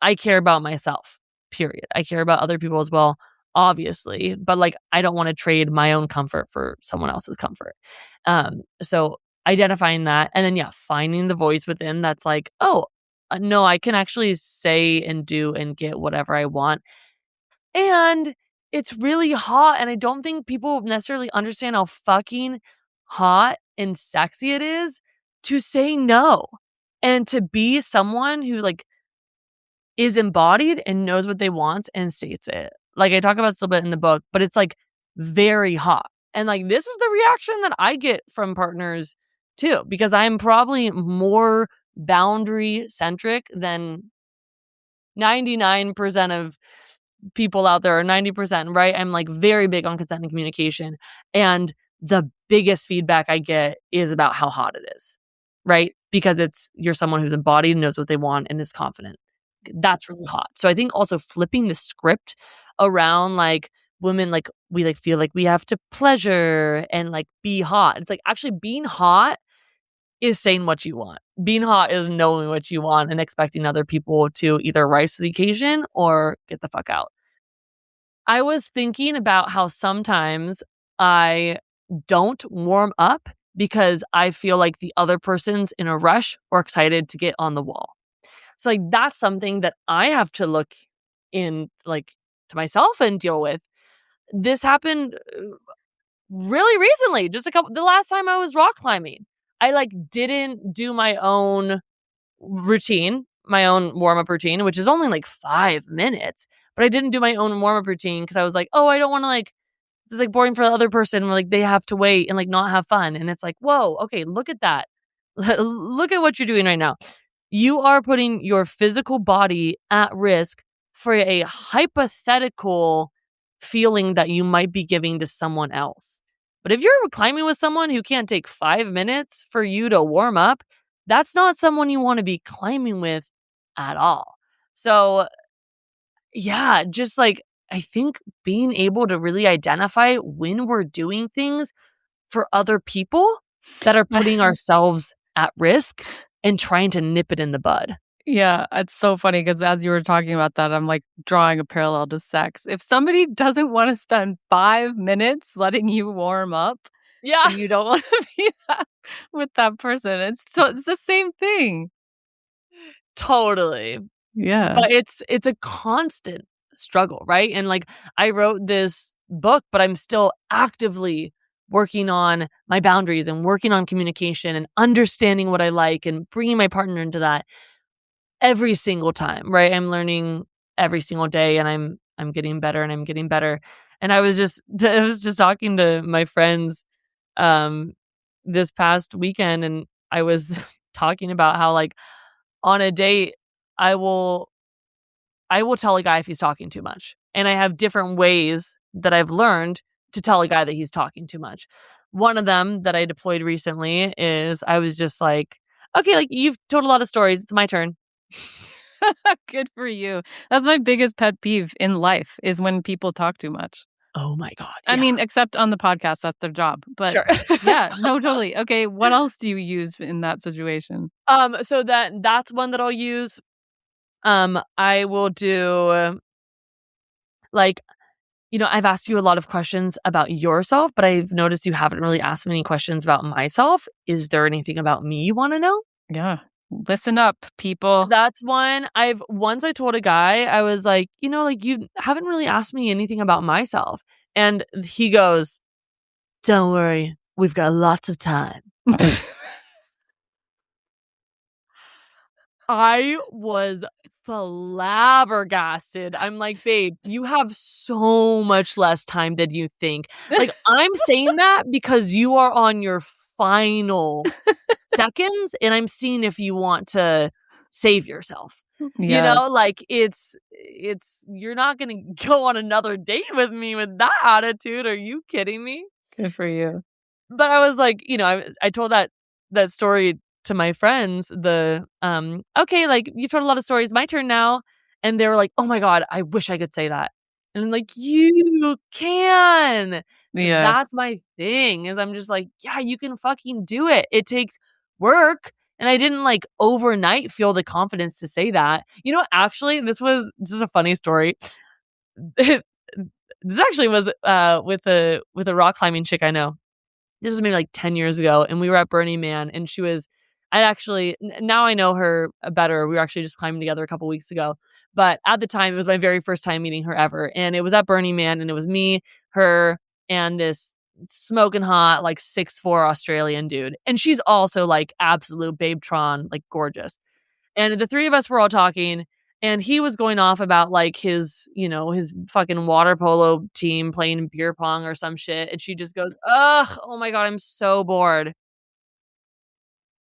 I care about myself, period. I care about other people as well, obviously, but, like, I don't wanna trade my own comfort for someone else's comfort. So identifying that, and then, yeah, finding the voice within that's like, "Oh, no, I can actually say and do and get whatever I want." And it's really hot, and I don't think people necessarily understand how fucking hot and sexy it is to say no, and to be someone who, like, is embodied and knows what they want and states it. Like, I talk about this a bit in the book, but it's, like, very hot. And, like, this is the reaction that I get from partners too, because I'm probably more boundary centric than 99% of people out there, or 90%, right? I'm, like, very big on consent and communication. And the biggest feedback I get is about how hot it is, right? Because you're someone who's embodied, knows what they want, and is confident. That's really hot. So I think also flipping the script around, like, women, like, we, like, feel like we have to pleasure and, like, be hot. It's like, actually being hot is saying what you want. Being hot is knowing what you want and expecting other people to either rise to the occasion or get the fuck out. I was thinking about how sometimes I don't warm up because I feel like the other person's in a rush or excited to get on the wall. So, like, that's something that I have to look in, like, to myself and deal with. This happened really recently, the last time I was rock climbing. I, like, didn't do my own routine, my own warm-up routine, which is only, like, 5 minutes, but I didn't do my own warm-up routine because I was like, "Oh, I don't wanna, like, this is, like, boring for the other person," where, like, they have to wait and, like, not have fun, and it's like, "Whoa, okay, look at that. Look at what you're doing right now." You are putting your physical body at risk for a hypothetical feeling that you might be giving to someone else. But if you're climbing with someone who can't take 5 minutes for you to warm up, that's not someone you wanna be climbing with at all. So, yeah, just, like, I think being able to really identify when we're doing things for other people that are putting ourselves at risk and trying to nip it in the bud. yeah, it's so funny because as you were talking about that, I'm, like, drawing a parallel to sex. If somebody doesn't wanna spend 5 minutes letting you warm up, Yeah, then you don't wanna be with that person. It's the same thing. totally. Yeah. But it's a constant struggle, right? And, like, I wrote this book, but I'm still actively working on my boundaries and working on communication and understanding what I like and bringing my partner into that. every single time, right? I'm learning every single day, and I'm getting better, and I'm getting better. And I was just talking to my friends um this past weekend, and I was talking about how, like, on a date, I will I will tell a guy if he's talking too much. And I have different ways that I've learned to tell a guy that he's talking too much. One of them that I deployed recently is I was just like, "Okay, like, you've told a lot of stories. It's my turn." Good for you. That's my biggest pet peeve in life is when people talk too much. Oh my god, I yeah. mean, except on the podcast, that's their job. But Sure. yeah, no, totally. Okay, what else do you use in that situation? So that's one that I'll use. I will do, like, I've asked you a lot of questions about yourself, but I've noticed you haven't really asked many questions about myself. Is there anything about me you wanna know? Yeah. Listen up, people. That's one. I told a guy, I was like, like, "You haven't really asked me anything about myself." And he goes, "Don't worry, we've got lots of time." I was flabbergasted. I'm like, "Babe, you have so much less time than you think." Like, I'm saying that because you are on your final seconds, and I'm seeing if you want to save yourself. Yes. Like, it's you're not gonna go on another date with me with that attitude. Are you kidding me? Good for you. But I was like, I told that story to my friends, "Okay, like, you've told a lot of stories, my turn now." And they were like, "Oh my god, I wish I could say that." And I'm like, "You can." So Yes. that's my thing, is I'm just like, "Yeah, you can fucking do it." It takes work, and I didn't, like, overnight feel the confidence to say that. Actually, this is a funny story. This actually was, with a rock climbing chick I know. This was maybe like 10 years ago, and we were at Burning Man, and I actually, now I know her better. We were actually just climbing together a couple weeks ago. But at the time, it was my very first time meeting her ever. And it was at Burning Man, and it was me, her, and this smoking hot, like 6'4" Australian dude. And she's also like absolute babetron, like gorgeous. And the three of us were all talking, and he was going off about, like, his fucking water polo team playing beer pong or some shit, and she just goes, "Ugh, oh my god, I'm so bored."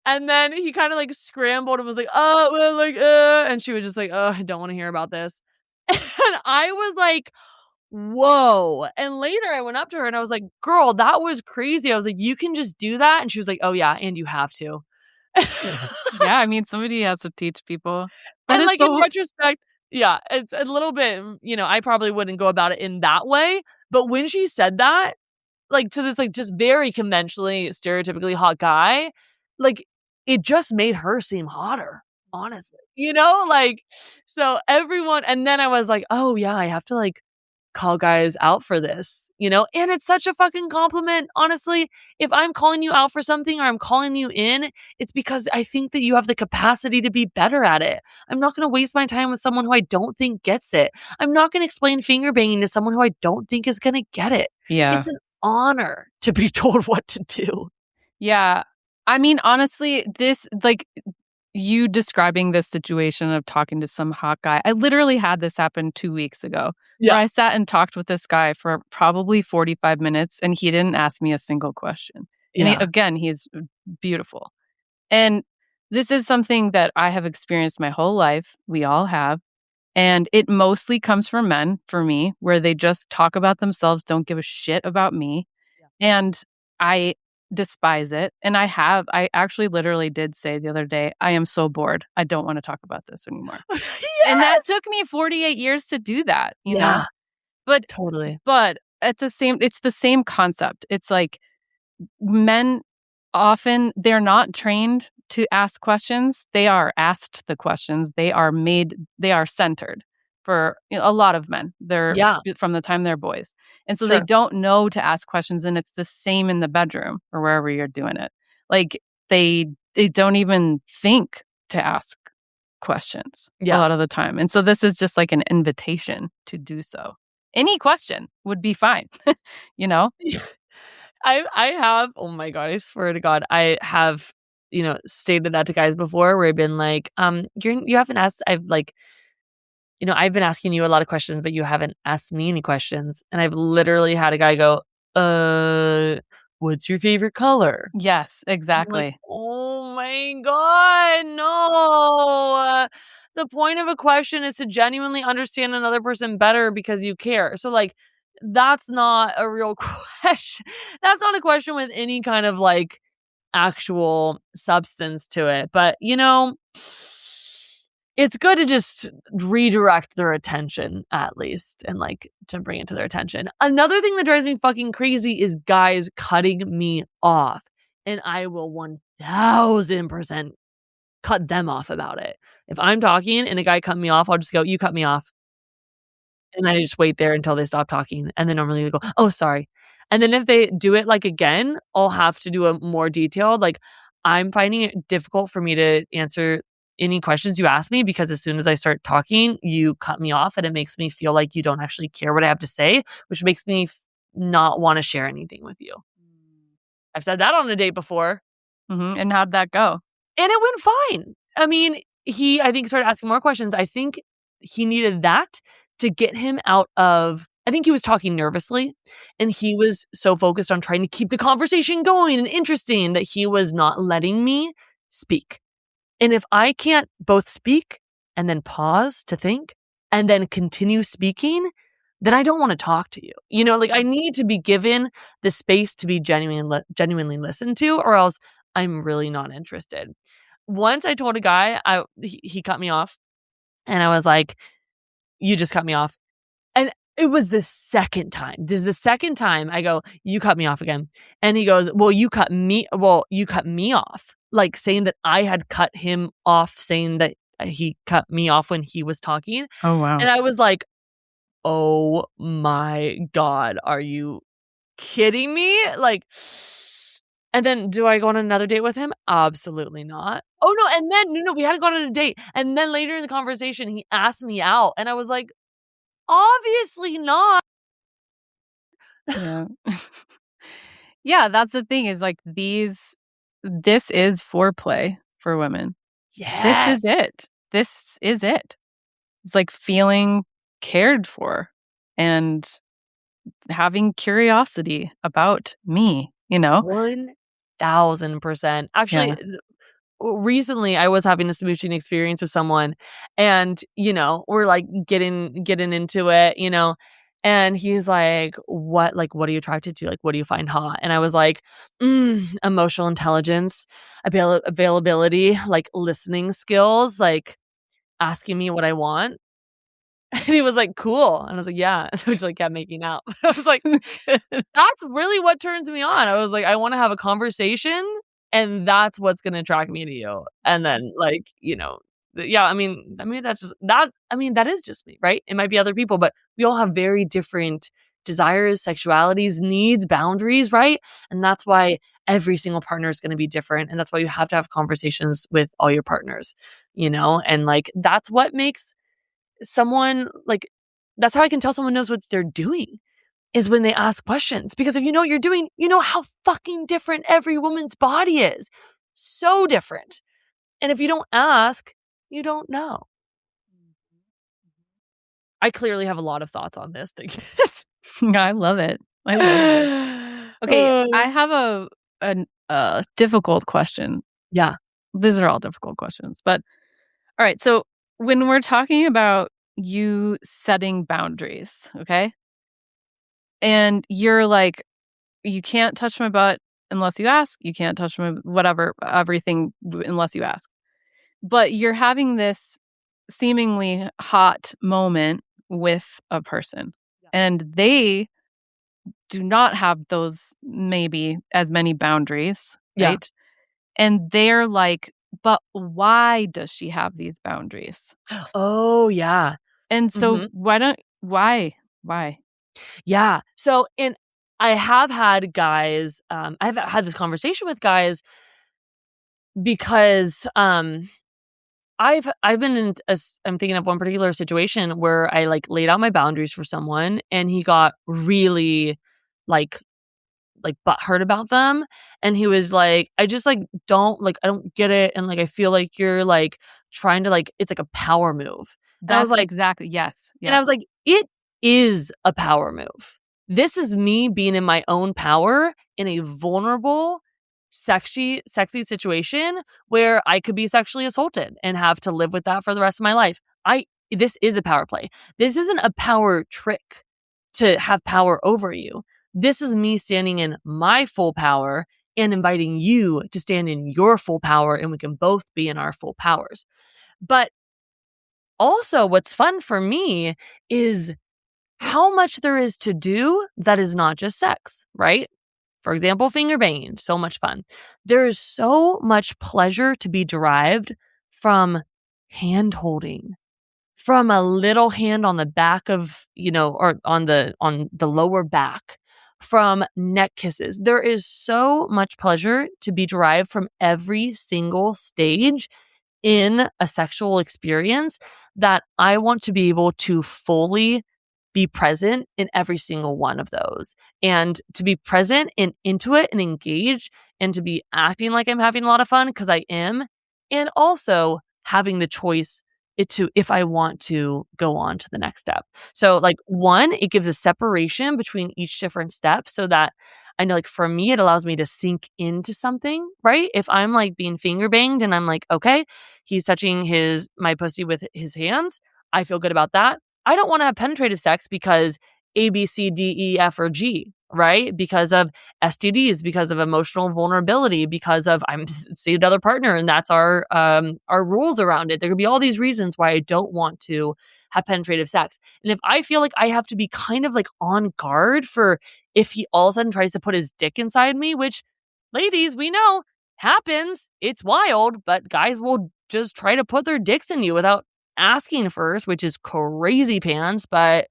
And then he kinda, like, scrambled and was like, "Oh, well, like, and she was just like, "Ugh, I don't wanna hear about this." And I was like, "Whoa." And later I went up to her and I was like, "Girl, that was crazy." I was like, "You can just do that?" And she was like, "Oh, yeah, and you have to." Yeah, I mean, somebody has to teach people. That And, is like, in so retrospect, yeah, it's a little bit, I probably wouldn't go about it in that way, but when she said that, like, to this, like, just very conventionally, stereotypically hot guy, like, it just made her seem hotter, honestly, like, so everyone, and then I was like, "Oh, yeah, I have to, like, call guys out for this," and it's such a fucking compliment, honestly. If I'm calling you out for something or I'm calling you in, it's because I think that you have the capacity to be better at it. I'm not gonna waste my time with someone who I don't think gets it. I'm not gonna explain finger banging to someone who I don't think is gonna get it. yeah. It's an honor to be told what to do. Yeah. I mean, honestly, this like you describing this situation of talking to some hot guy. I literally had this happen 2 weeks ago where Yeah, I sat and talked with this guy for probably 45 minutes and he didn't ask me a single question. And yeah, again, he's beautiful. And this is something that I have experienced my whole life. We all have. And it mostly comes from men for me, where they just talk about themselves, don't give a shit about me. yeah. And I despise it. And I actually literally did say the other day, I am so bored. I don't want to talk about this anymore. And that Yes! took me 48 years to do that, you know? Yeah, But totally. but it's the same concept. It's like men often they're not trained to ask questions. They are asked the questions. They are centered for a lot of men. They're Yeah, from the time they're boys. And so they sure. don't know to ask questions and it's the same in the bedroom or wherever you're doing it. Like they don't even think to ask questions a Yeah. lot of the time. And so this is just like an invitation to do so. Any question would be fine, you know? I have, oh my god, I swear to God, I have stated that to guys before where I've been like, you haven't asked, I've been asking you a lot of questions, but you haven't asked me any questions. And I've literally had a guy go, what's your favorite color? Yes, I'm like, exactly. oh my God, no. The point of a question is to genuinely understand another person better because you care. So, like, that's not a real question. That's not a question with any kind of like actual substance to it. But, it's good to just redirect their attention at least and like to bring it to their attention. Another thing that drives me fucking crazy is guys cutting me off. And I will 1000% cut them off about it. If I'm talking and a guy cut me off, I'll just go, you cut me off. And then I just wait there until they stop talking. And then normally they go, oh, sorry. And then if they do it like again, I'll have to do a more detailed, like I'm finding it difficult for me to answer any questions you ask me because as soon as I start talking, you cut me off and it makes me feel like you don't actually care what I have to say, which makes me not want to share anything with you. I've said that on a date before. And how'd that go? And it went fine. I mean, I think started asking more questions. I think he needed that to get him out of, I think he was talking nervously and he was so focused on trying to keep the conversation going and interesting that he was not letting me speak. And if I can't both speak and then pause to think and then continue speaking, then I don't want to talk to you. Like I need to be given the space to be genuinely listened to, or else I'm really not interested. Once I told a guy, he cut me off and I was like, you just cut me off. And it was the second time. This is the second time I go, you cut me off again. And he goes, well, you cut me off. Like saying that I had cut him off, saying that he cut me off when he was talking. Oh, wow. And I was like, oh my God, are you kidding me? Like, and then do I go on another date with him? Absolutely not. Oh no. And then, no, we hadn't gone on a date. And then later in the conversation, he asked me out and I was like, obviously not. Yeah. Yeah, that's the thing is like this is foreplay for women. Yeah. This is it. This is it. It's like feeling cared for and having curiosity about me, 1000%. Actually, recently I was having a smooching experience with someone and, we're like getting into it, and he's like, what are you attracted to? Like, what do you find hot? And I was like, emotional intelligence, availability, like listening skills, like asking me what I want. And he was like, cool. And I was like, yeah. And so we just like kept making out. I was like, that's really what turns me on. I was like, I want to have a conversation and that's what's going to attract me to you. And then like, yeah, I mean, that's just that. I mean, that is just me, right? It might be other people, but we all have very different desires, sexualities, needs, boundaries, right? And that's why every single partner is going to be different. And that's why you have to have conversations with all your partners, and like, that's what makes someone like, that's how I can tell someone knows what they're doing is when they ask questions. Because if you know what you're doing, you know how fucking different every woman's body is. So different. And if you don't ask, you don't know. I clearly have a lot of thoughts on this thing. I love it. I love it. Okay, I have a difficult question. Yeah. These are all difficult questions. But all right, so when we're talking about you setting boundaries, okay? And you're like, you can't touch my butt unless you ask. You can't touch my whatever, everything unless you ask. But you're having this seemingly hot moment with a person. And they do not have those maybe as many boundaries, right? And they're like, but why does she have these boundaries? Oh, yeah. And so why? Yeah. So, and I have had guys, I've had this conversation with guys because I've been in I'm thinking of one particular situation where I like laid out my boundaries for someone and he got really like like butthurt about them. And he was like, I just like I don't get it. And like, I feel like you're like trying to like, it's like a power move. And I was That's like, exactly yes. and I Yep. was like, it is a power move. This is me being in my own power in a vulnerable, sexy situation where I could be sexually assaulted and have to live with that for the rest of my life. This is a power play. This isn't a power trick to have power over you. This is me standing in my full power and inviting you to stand in your full power, and we can both be in our full powers. But also, what's fun for me is how much there is to do that is not just sex, right? For example, finger banging, so much fun. There is so much pleasure to be derived from hand holding, from a little hand on the back of, or on the lower back, from neck kisses. There is so much pleasure to be derived from every single stage in a sexual experience that I want to be able to fully be present in every single one of those, and to be present and into it and engaged, and to be acting like I'm having a lot of fun, because I am, and also having the choice if I want to go on to the next step. So like, one, it gives a separation between each different step so that I know, like, for me, it allows me to sink into something, right? If I'm like being finger banged and I'm like, okay, he's touching my pussy with his hands, I feel good about that. I don't want to have penetrative sex because A, B, C, D, E, F, or G, right? Because of STDs, because of emotional vulnerability, because of I'm seeing another partner and that's our rules around it. There could be all these reasons why I don't want to have penetrative sex. And if I feel like I have to be kind of like on guard for if he all of a sudden tries to put his dick inside me, which, ladies, we know happens. It's wild, but guys will just try to put their dicks in you without asking first, which is crazy pants, but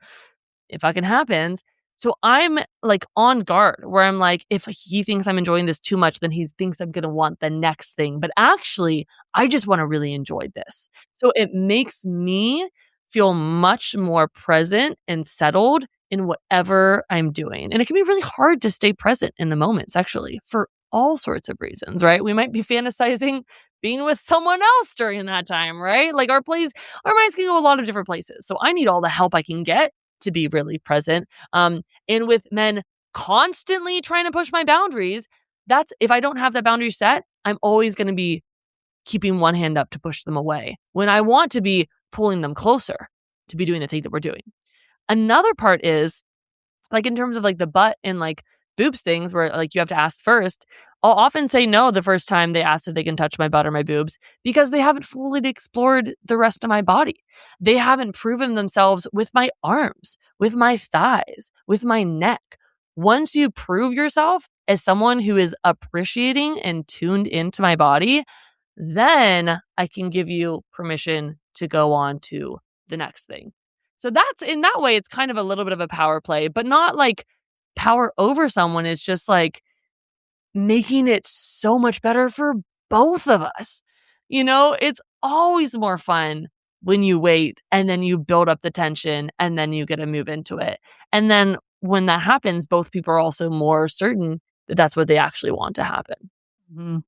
it fucking happens. So I'm like on guard where I'm like, if he thinks I'm enjoying this too much, then he thinks I'm going to want the next thing. But actually, I just want to really enjoy this. So it makes me feel much more present and settled in whatever I'm doing. And it can be really hard to stay present in the moments, actually, for all sorts of reasons, right? We might be fantasizing being with someone else during that time, right? Like our minds can go a lot of different places. So I need all the help I can get to be really present. And with men constantly trying to push my boundaries, that's if I don't have that boundary set, I'm always going to be keeping one hand up to push them away when I want to be pulling them closer to be doing the thing that we're doing. Another part is like in terms of like the butt and like boobs things where like you have to ask first. I'll often say no the first time they ask if they can touch my butt or my boobs because they haven't fully explored the rest of my body. They haven't proven themselves with my arms, with my thighs, with my neck. Once you prove yourself as someone who is appreciating and tuned into my body, then I can give you permission to go on to the next thing. So that's in that way, it's kind of a little bit of a power play, but not like power over someone. It's just like making it so much better for both of us. It's always more fun when you wait and then you build up the tension and then you get to move into it. And then when that happens, both people are also more certain that that's what they actually want to happen. Mhm.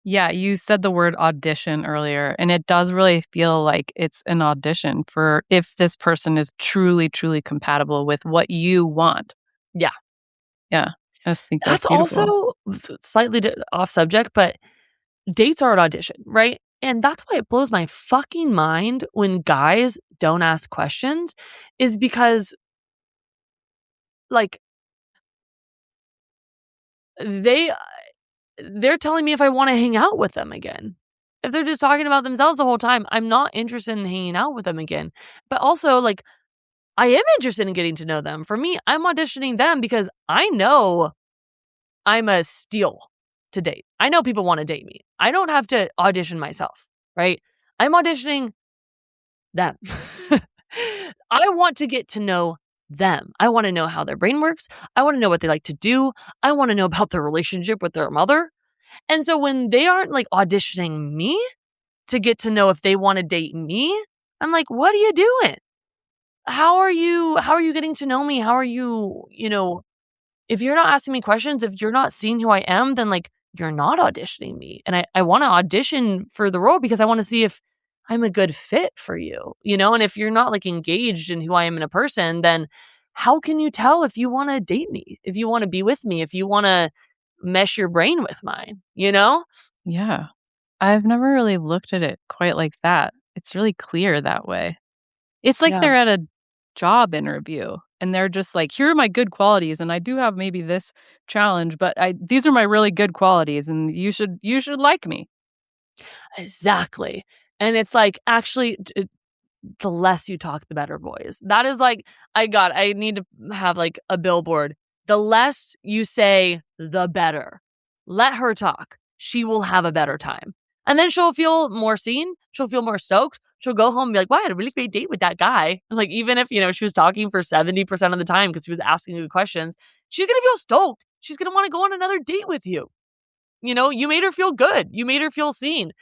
Yeah, you said the word audition earlier, and it does really feel like it's an audition for if this person is truly, truly compatible with what you want. Yeah. Yeah, I just think that's That's beautiful. also slightly off subject, but dates are an audition, right? And that's why it blows my fucking mind when guys don't ask questions, is because like they're telling me if I want to hang out with them again. If they're just talking about themselves the whole time, I'm not interested in hanging out with them again. But also, like, I am interested in getting to know them. For me, I'm auditioning them because I know I'm a steal to date. I know people want to date me. I don't have to audition myself, right? I'm auditioning them. I want to get to know them. I want to know how their brain works. I want to know what they like to do. I want to know about their relationship with their mother. And so when they aren't like auditioning me to get to know if they want to date me, I'm like, what are you doing? How are you getting to know me? How are you, if you're not asking me questions, if you're not seeing who I am, then like you're not auditioning me. And I want to audition for the role because I want to see if I'm a good fit for you, you know? And if you're not like engaged in who I am in a person, then how can you tell if you want to date me, if you want to be with me, if you want to mesh your brain with mine, you know? Yeah. I've never really looked at it quite like that. It's really clear that way. It's like Yeah, they're at a job interview and they're just like, "Here are my good qualities, and I do have maybe this challenge, but I these are my really good qualities, and you should like me." exactly. And it's like, actually, the less you talk, the better, boys. That is like, I need to have like a billboard. The less you say, the better. Let her talk. She will have a better time. And then she'll feel more seen. She'll feel more stoked. She'll go home and be like, wow, I had a really great date with that guy. Like, even if, she was talking for 70% of the time because he was asking good questions, she's going to feel stoked. She's going to want to go on another date with you. You made her feel good. You made her feel seen.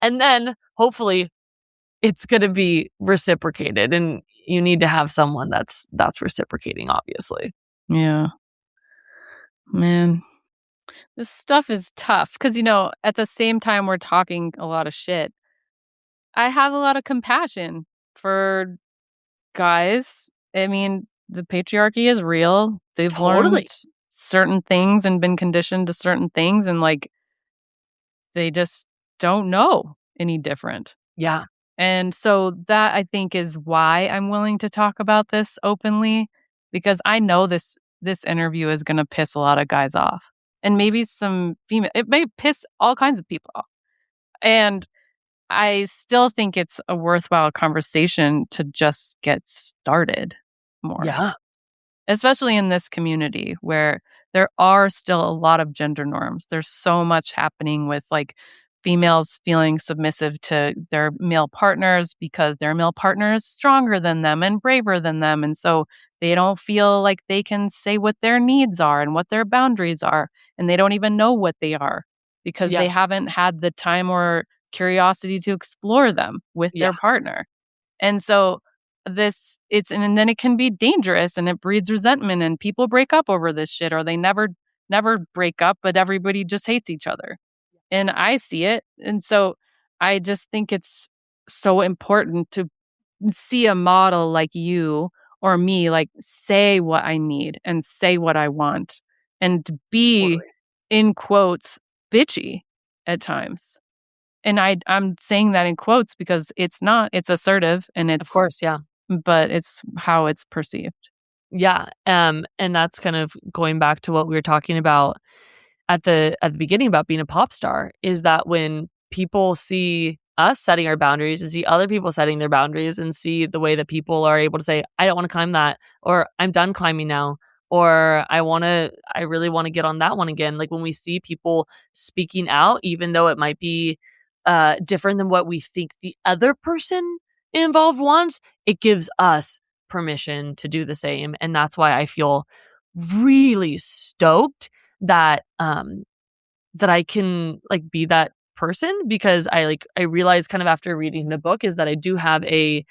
And then hopefully it's going to be reciprocated, and you need to have someone that's reciprocating, obviously. Yeah. Man, this stuff is tough because, at the same time we're talking a lot of shit, I have a lot of compassion for guys. I mean, the patriarchy is real. They've learned Totally. certain things and been conditioned to certain things, and, like, they just don't know any different. Yeah. And so that, I think, is why I'm willing to talk about this openly, because I know this interview is gonna piss a lot of guys off, and maybe some female it may piss all kinds of people off. And I still think it's a worthwhile conversation to just get started more, Yeah. especially in this community where there are still a lot of gender norms. There's so much happening with like females feeling submissive to their male partners because their male partner is stronger than them and braver than them. And so they don't feel like they can say what their needs are and what their boundaries are. And they don't even know what they are because Yeah. they haven't had the time or curiosity to explore them with Yeah. their partner. And so and then it can be dangerous and it breeds resentment and people break up over this shit, or they never break up, but everybody just hates each other. And I see it. And so I just think it's so important to see a model like you or me, like, say what I need and say what I want and to be, Totally. in quotes, bitchy at times. And I'm saying that in quotes because it's assertive and Of course. Yeah. but it's how it's perceived. Yeah. And that's kind of going back to what we were talking about at the beginning about being a pop star, is that when people see us setting our boundaries and see other people setting their boundaries and see the way that people are able to say, I don't want to climb that, or I'm done climbing now, or I really want to get on that one again. Like when we see people speaking out, even though it might be different than what we think the other person involved wants, it gives us permission to do the same. And that's why I feel really stoked that that I can like be that person, because I realized kind of after reading the book is that I do have a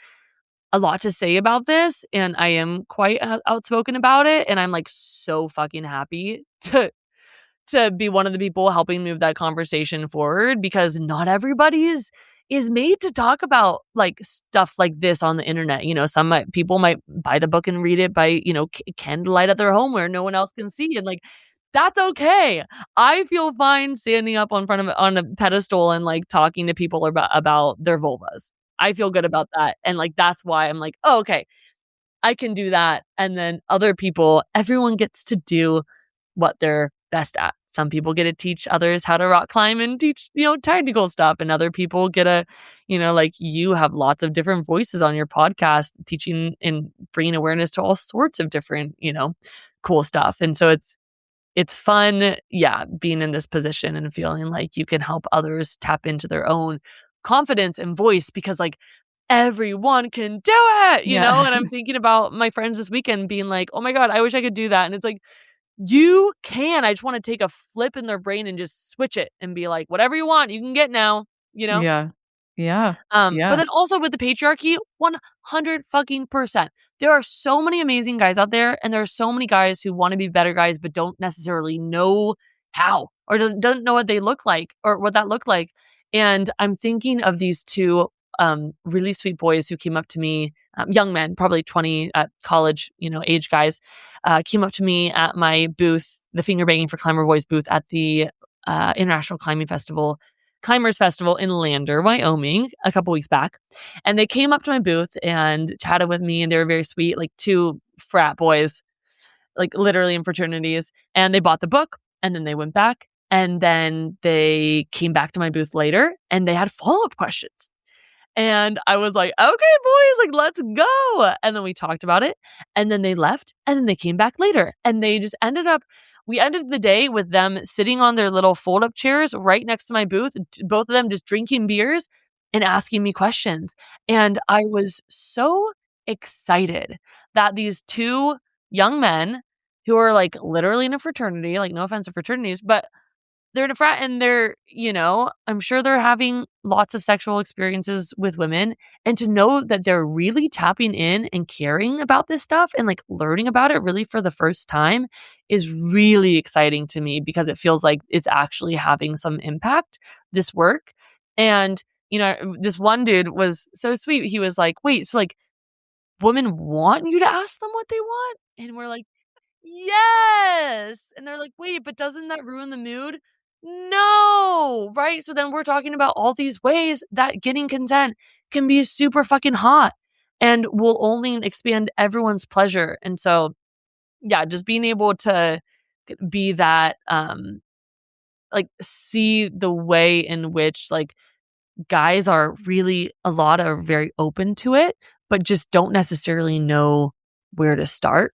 lot to say about this, and I am quite outspoken about it, and I'm like so fucking happy to be one of the people helping move that conversation forward, because not everybody is made to talk about like stuff like this on the internet. Some people might buy the book and read it by, candlelight at their home where no one else can see. And like, that's okay. I feel fine standing up on a pedestal and like talking to people about their vulvas. I feel good about that. And like, that's why I'm like, oh, okay, I can do that. And then other people, everyone gets to do what they're best at. Some people get to teach others how to rock climb and teach, technical stuff. And other people get like you have lots of different voices on your podcast, teaching and bringing awareness to all sorts of different, cool stuff. And so it's fun, yeah, being in this position and feeling like you can help others tap into their own confidence and voice, because like everyone can do it, Yeah. And I'm thinking about my friends this weekend being like, oh my God, I wish I could do that. And it's like, you can. I just want to take a flip in their brain and just switch it and be like, whatever you want, you can get now, Yeah. Yeah. But Yeah. then also with the patriarchy, 100 fucking percent. There are so many amazing guys out there, and there are so many guys who want to be better guys, but don't necessarily know how, or doesn't know what they look like or what that looked like. And I'm thinking of these two really sweet boys who came up to me, young men, probably 20 at college, age guys, came up to me at my booth, the Finger Banging for Climber Boys booth at the International Climbers Festival in Lander, Wyoming, a couple weeks back. And they came up to my booth and chatted with me, and they were very sweet, like two frat boys, like literally in fraternities. And they bought the book, and then they went back, and then they came back to my booth later, and they had follow-up questions. And I was like, okay, boys, like, let's go. And then we talked about it. And then they left. And then they came back later. And they just we ended the day with them sitting on their little fold up chairs right next to my booth, both of them just drinking beers and asking me questions. And I was so excited that these two young men who are like literally in a fraternity, like, no offense to fraternities, but they're in a frat, and they're, I'm sure they're having lots of sexual experiences with women. And to know that they're really tapping in and caring about this stuff and like learning about it really for the first time is really exciting to me, because it feels like it's actually having some impact, this work. And, this one dude was so sweet. He was like, wait, so like women want you to ask them what they want? And we're like, yes. And they're like, wait, but doesn't that ruin the mood? No. Right. So then we're talking about all these ways that getting consent can be super fucking hot and will only expand everyone's pleasure. And so, yeah, just being able to be that, like, see the way in which, like, guys are really, a lot are very open to it, but just don't necessarily know where to start,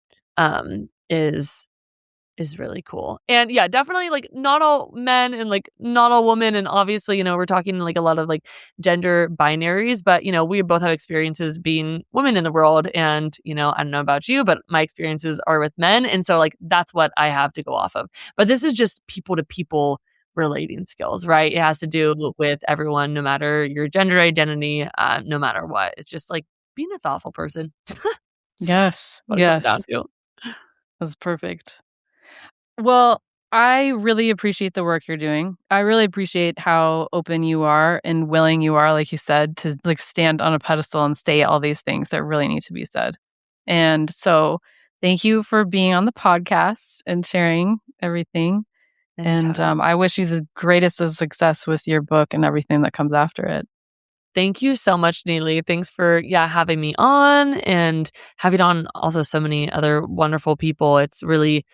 is really cool. And yeah, definitely like not all men and like not all women. And obviously, we're talking like a lot of like gender binaries, but we both have experiences being women in the world. And, I don't know about you, but my experiences are with men. And so like that's what I have to go off of. But this is just people to people relating skills, right? It has to do with everyone, no matter your gender identity, no matter what. It's just like being a thoughtful person. Yes. What it comes down Yes. to. That's perfect. Well, I really appreciate the work you're doing. I really appreciate how open you are and willing you are, like you said, to like stand on a pedestal and say all these things that really need to be said. And so thank you for being on the podcast and sharing everything. And Anytime. I wish you the greatest of success with your book and everything that comes after it. Thank you so much, Neely. Thanks for having me on, and having on also so many other wonderful people. It's really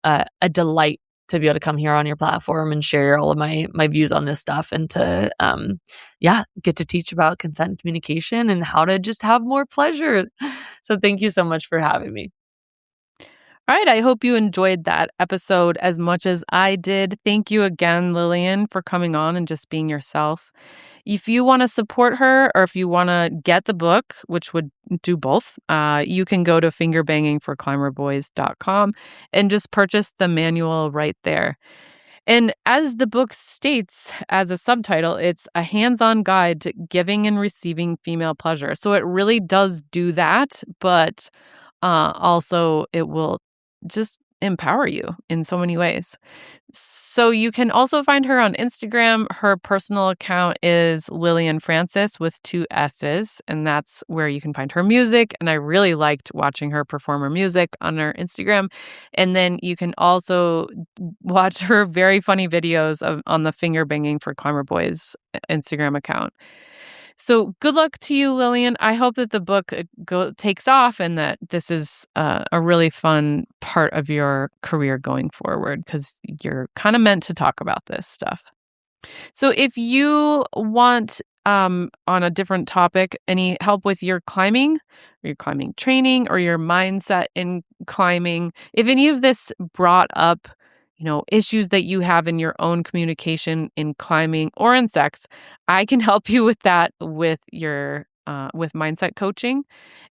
a delight to be able to come here on your platform and share all of my views on this stuff, and to get to teach about consent and communication and how to just have more pleasure. So thank you so much for having me. All right. I hope you enjoyed that episode as much as I did. Thank you again, Lillian, for coming on and just being yourself. If you want to support her, or if you want to get the book, which would do both, you can go to fingerbangingforclimberboys.com and just purchase the manual right there. And as the book states as a subtitle, it's a hands-on guide to giving and receiving female pleasure. So it really does do that, but also it will just empower you in so many ways. So you can also find her on Instagram. Her personal account is Lillian Frances with 2 S's, and that's where you can find her music. And I really liked watching her perform her music on her Instagram. And then you can also watch her very funny videos on the Finger Banging for Climber Boys Instagram account. So good luck to you, Lillian. I hope that the book takes off, and that this is a really fun part of your career going forward, because you're kind of meant to talk about this stuff. So if you want, on a different topic, any help with your climbing, or your climbing training, or your mindset in climbing, if any of this brought up issues that you have in your own communication in climbing or in sex, I can help you with that with your with mindset coaching.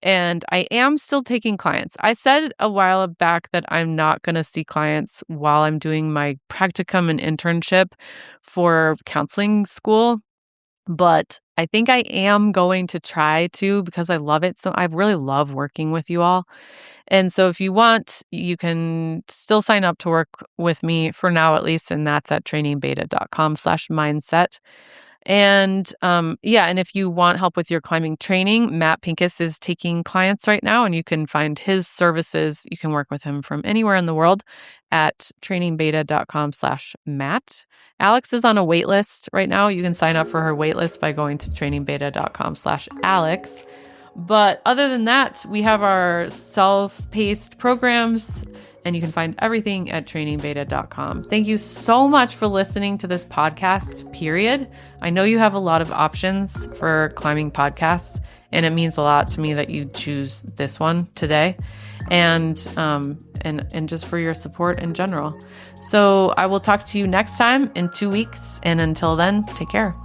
And I am still taking clients. I said a while back that I'm not going to see clients while I'm doing my practicum and internship for counseling school. But I think I am going to try to, because I love it. So I really love working with you all. And so if you want, you can still sign up to work with me for now, at least. And that's at trainingbeta.com/mindset. And and if you want help with your climbing training, Matt Pincus is taking clients right now, and you can find his services. You can work with him from anywhere in the world at trainingbeta.com/Matt. Alex is on a wait list right now. You can sign up for her wait list by going to trainingbeta.com/Alex. But other than that, we have our self-paced programs, and you can find everything at trainingbeta.com. Thank you so much for listening to this podcast, period. I know you have a lot of options for climbing podcasts, and it means a lot to me that you choose this one today, and just for your support in general. So I will talk to you next time in 2 weeks, and until then, take care.